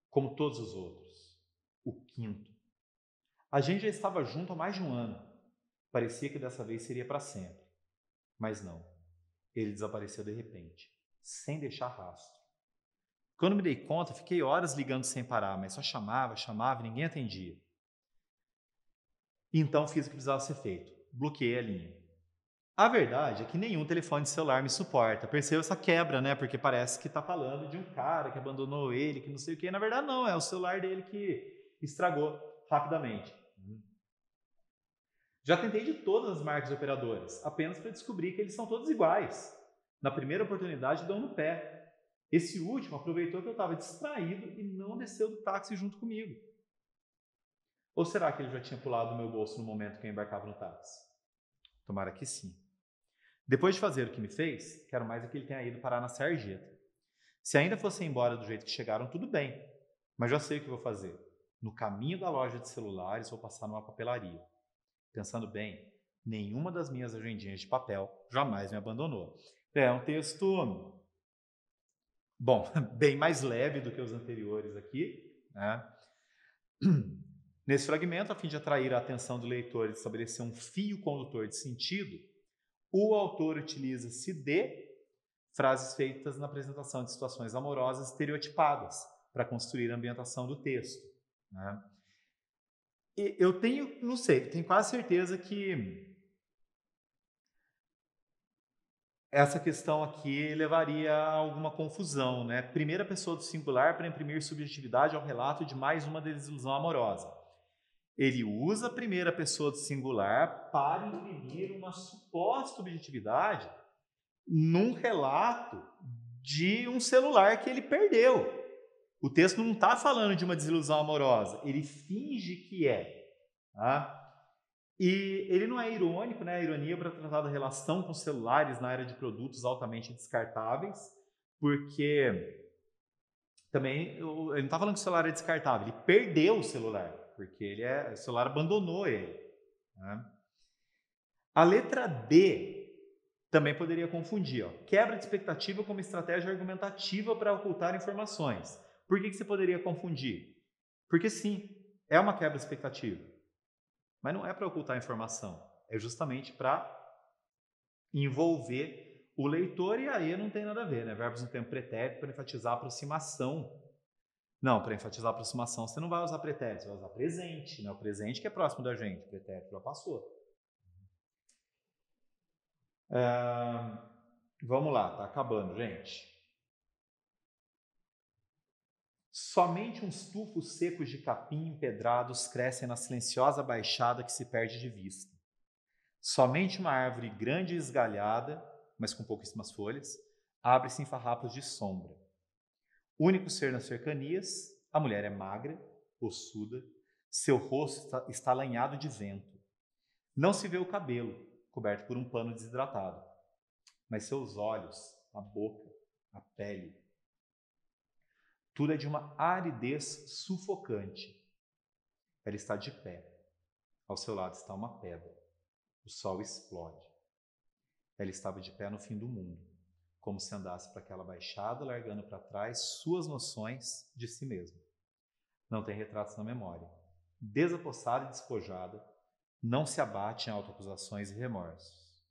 Como todos os outros. O quinto. A gente já estava junto há mais de um ano. Parecia que dessa vez seria para sempre. Mas não. Ele desapareceu de repente, sem deixar rastro. Quando me dei conta, fiquei horas ligando sem parar, mas só chamava e ninguém atendia. Então fiz o que precisava ser feito. Bloqueei a linha. A verdade é que nenhum telefone de celular me suporta. Percebo essa quebra, né? Porque parece que está falando de um cara que abandonou ele, que não sei o quê. Na verdade, não. É o celular dele que estragou rapidamente. Já tentei de todas as marcas operadoras, apenas para descobrir que eles são todos iguais. Na primeira oportunidade, dão no pé. Esse último aproveitou que eu estava distraído e não desceu do táxi junto comigo. Ou será que ele já tinha pulado do meu bolso no momento que eu embarcava no táxi? Tomara que sim. Depois de fazer o que me fez, quero mais é que ele tenha ido parar na sarjeta. Se ainda fossem embora do jeito que chegaram, tudo bem. Mas já sei o que vou fazer. No caminho da loja de celulares, vou passar numa papelaria. Pensando bem, nenhuma das minhas agendinhas de papel jamais me abandonou. É um texto, bom, bem mais leve do que os anteriores aqui, né? Nesse fragmento, a fim de atrair a atenção do leitor e estabelecer um fio condutor de sentido, o autor utiliza-se de frases feitas na apresentação de situações amorosas estereotipadas para construir a ambientação do texto, né? E eu tenho quase certeza que essa questão aqui levaria a alguma confusão, né? Primeira pessoa do singular para imprimir subjetividade ao relato de mais uma desilusão amorosa. Ele usa a primeira pessoa do singular para imprimir uma suposta objetividade num relato de um celular que ele perdeu. O texto não está falando de uma desilusão amorosa, ele finge que é. Tá? E ele não é irônico, né? A ironia para tratar da relação com celulares na era de produtos altamente descartáveis, porque também ele não está falando que o celular é descartável, ele perdeu o celular, porque o celular abandonou ele. Né? A letra B também poderia confundir. Ó. Quebra de expectativa como estratégia argumentativa para ocultar informações. Por que você poderia confundir? Porque sim, é uma quebra de expectativa. Mas não é para ocultar informação. É justamente para envolver o leitor, e aí não tem nada a ver, né? Verbos no tempo pretérito para enfatizar a aproximação. Não, para enfatizar a aproximação você não vai usar pretérito, você vai usar presente, né? O presente que é próximo da gente, o pretérito já passou. Vamos lá, tá acabando, gente. Somente uns tufos secos de capim empedrados crescem na silenciosa baixada que se perde de vista. Somente uma árvore grande e esgalhada, mas com pouquíssimas folhas, abre-se em farrapos de sombra. Único ser nas cercanias, a mulher é magra, ossuda, seu rosto está lanhado de vento. Não se vê o cabelo, coberto por um pano desidratado, mas seus olhos, a boca, a pele. Tudo é de uma aridez sufocante. Ela está de pé. Ao seu lado está uma pedra. O sol explode. Ela estava de pé no fim do mundo, como se andasse para aquela baixada, largando para trás suas noções de si mesma. Não tem retratos na memória. Desapossada e despojada, não se abate em autoacusações e remorsos.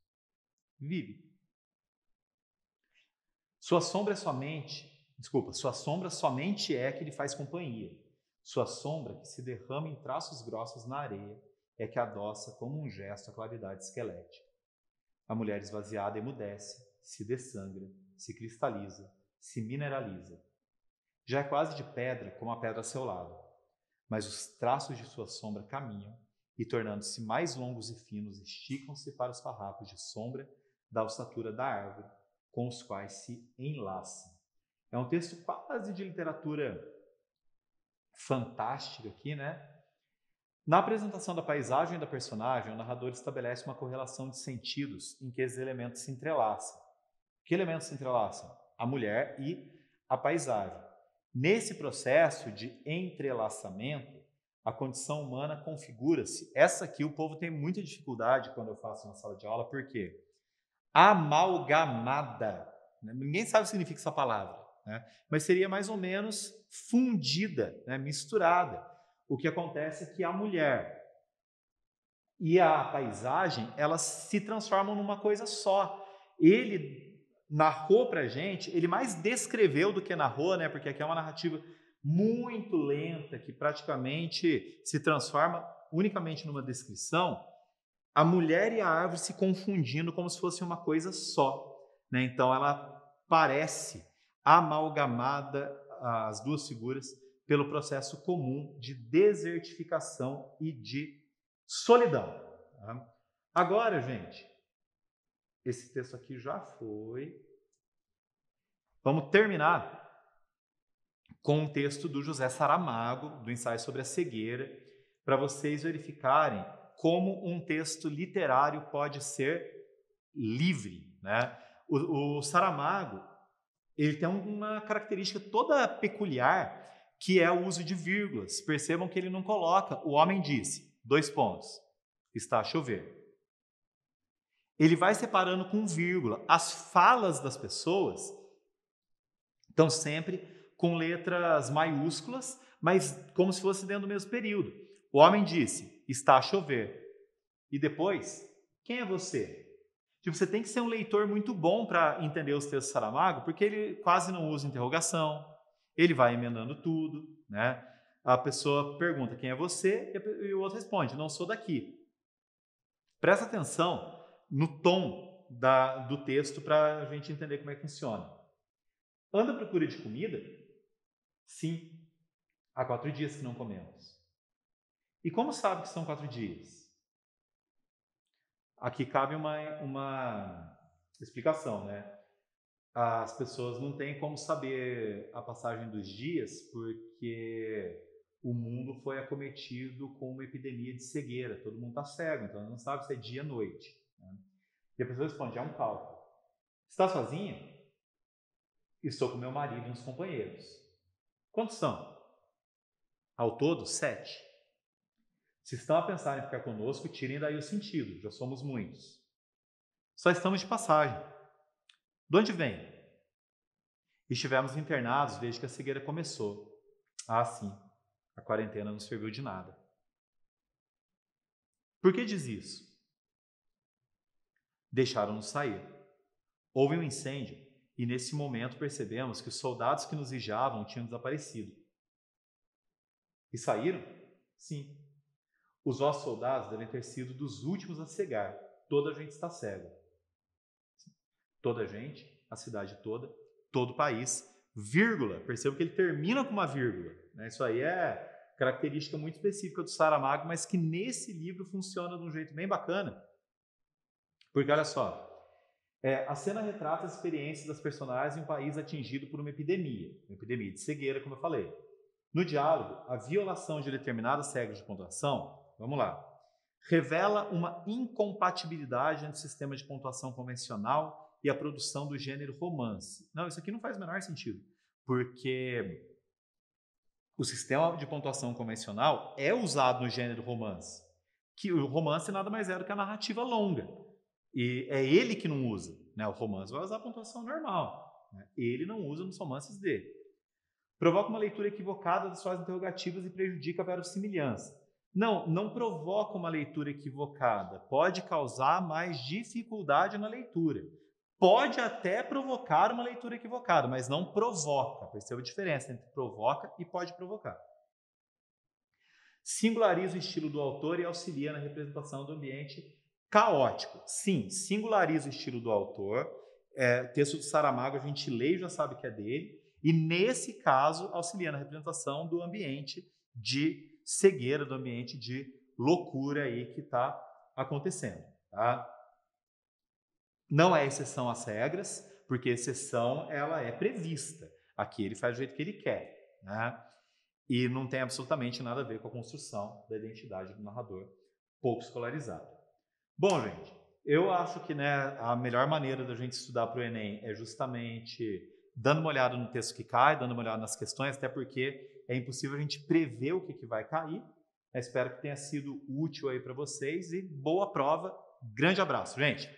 Vive. Sua sombra somente é que lhe faz companhia. Sua sombra, que se derrama em traços grossos na areia, é que adoça como um gesto a claridade esquelética. A mulher esvaziada emudece, se dessangra, se cristaliza, se mineraliza. Já é quase de pedra como a pedra a seu lado, mas os traços de sua sombra caminham e, tornando-se mais longos e finos, esticam-se para os farrapos de sombra da ossatura da árvore, com os quais se enlaçam. É um texto quase de literatura fantástica aqui, né? Na apresentação da paisagem e da personagem, o narrador estabelece uma correlação de sentidos em que esses elementos se entrelaçam. Que elementos se entrelaçam? A mulher e a paisagem. Nesse processo de entrelaçamento, a condição humana configura-se. Essa aqui o povo tem muita dificuldade quando eu faço na sala de aula, por quê? Amalgamada. Ninguém sabe o que significa essa palavra, né? Mas seria mais ou menos fundida, né? Misturada. O que acontece é que a mulher e a paisagem, elas se transformam numa coisa só. Ele narrou para a gente, ele mais descreveu do que narrou, né? Porque aqui é uma narrativa muito lenta, que praticamente se transforma unicamente numa descrição. A mulher e a árvore se confundindo como se fosse uma coisa só, né? Então ela parece amalgamada, as duas figuras, pelo processo comum de desertificação e de solidão. Tá? Agora, gente, esse texto aqui já foi. Vamos terminar com um texto do José Saramago, do ensaio sobre a cegueira, para vocês verificarem como um texto literário pode ser livre, né? O Saramago, ele tem uma característica toda peculiar, que é o uso de vírgulas. Percebam que ele não coloca, o homem disse, : está a chover. Ele vai separando com vírgula. As falas das pessoas estão sempre com letras maiúsculas, mas como se fosse dentro do mesmo período. O homem disse, está a chover. E depois, quem é você? Tipo, você tem que ser um leitor muito bom para entender os textos do Saramago, porque ele quase não usa interrogação, ele vai emendando tudo, né? A pessoa pergunta quem é você e o outro responde, não sou daqui. Presta atenção no tom do texto para a gente entender como é que funciona. Anda à procura de comida? Sim, há 4 dias que não comemos. E como sabe que são 4 dias? Aqui cabe uma explicação, né? As pessoas não têm como saber a passagem dos dias porque o mundo foi acometido com uma epidemia de cegueira. Todo mundo está cego, então não sabe se é dia ou noite, né? E a pessoa responde, é um cálculo. Está sozinha? Estou com meu marido e uns companheiros. Quantos são? Ao todo, 7. Se estão a pensar em ficar conosco, tirem daí o sentido, já somos muitos. Só estamos de passagem. De onde vem? Estivemos internados desde que a cegueira começou. Ah, sim, a quarentena não serviu de nada. Por que diz isso? Deixaram-nos sair. Houve um incêndio e nesse momento percebemos que os soldados que nos vigiavam tinham desaparecido. E saíram? Sim. Os vossos soldados devem ter sido dos últimos a cegar. Toda a gente está cega. Toda a gente, a cidade toda, todo o país, vírgula. Perceba que ele termina com uma vírgula, né? Isso aí é característica muito específica do Saramago, mas que nesse livro funciona de um jeito bem bacana. Porque, olha só, a cena retrata as experiências das personagens em um país atingido por uma epidemia de cegueira, como eu falei. No diálogo, a violação de determinadas regras de pontuação, vamos lá, revela uma incompatibilidade entre o sistema de pontuação convencional e a produção do gênero romance. Não, isso aqui não faz o menor sentido, porque o sistema de pontuação convencional é usado no gênero romance, que o romance nada mais é do que a narrativa longa. E é ele que não usa, né? O romance vai usar a pontuação normal, né? Ele não usa nos romances dele. Provoca uma leitura equivocada das frases interrogativas e prejudica a verossimilhança. Não provoca uma leitura equivocada. Pode causar mais dificuldade na leitura. Pode até provocar uma leitura equivocada, mas não provoca. Perceba a diferença entre provoca e pode provocar. Singulariza o estilo do autor e auxilia na representação do ambiente caótico. Sim, singulariza o estilo do autor. Texto do Saramago a gente lê e já sabe que é dele. E, nesse caso, auxilia na representação do ambiente de cegueira, do ambiente de loucura aí que está acontecendo. Tá? Não é exceção às regras, porque exceção ela é prevista. Aqui ele faz do jeito que ele quer. Né? E não tem absolutamente nada a ver com a construção da identidade do narrador pouco escolarizado. Bom, gente, eu acho que, né, a melhor maneira da gente estudar para o Enem é justamente dando uma olhada no texto que cai, dando uma olhada nas questões, até porque é impossível a gente prever o que vai cair. Eu espero que tenha sido útil aí para vocês e boa prova. Grande abraço, gente!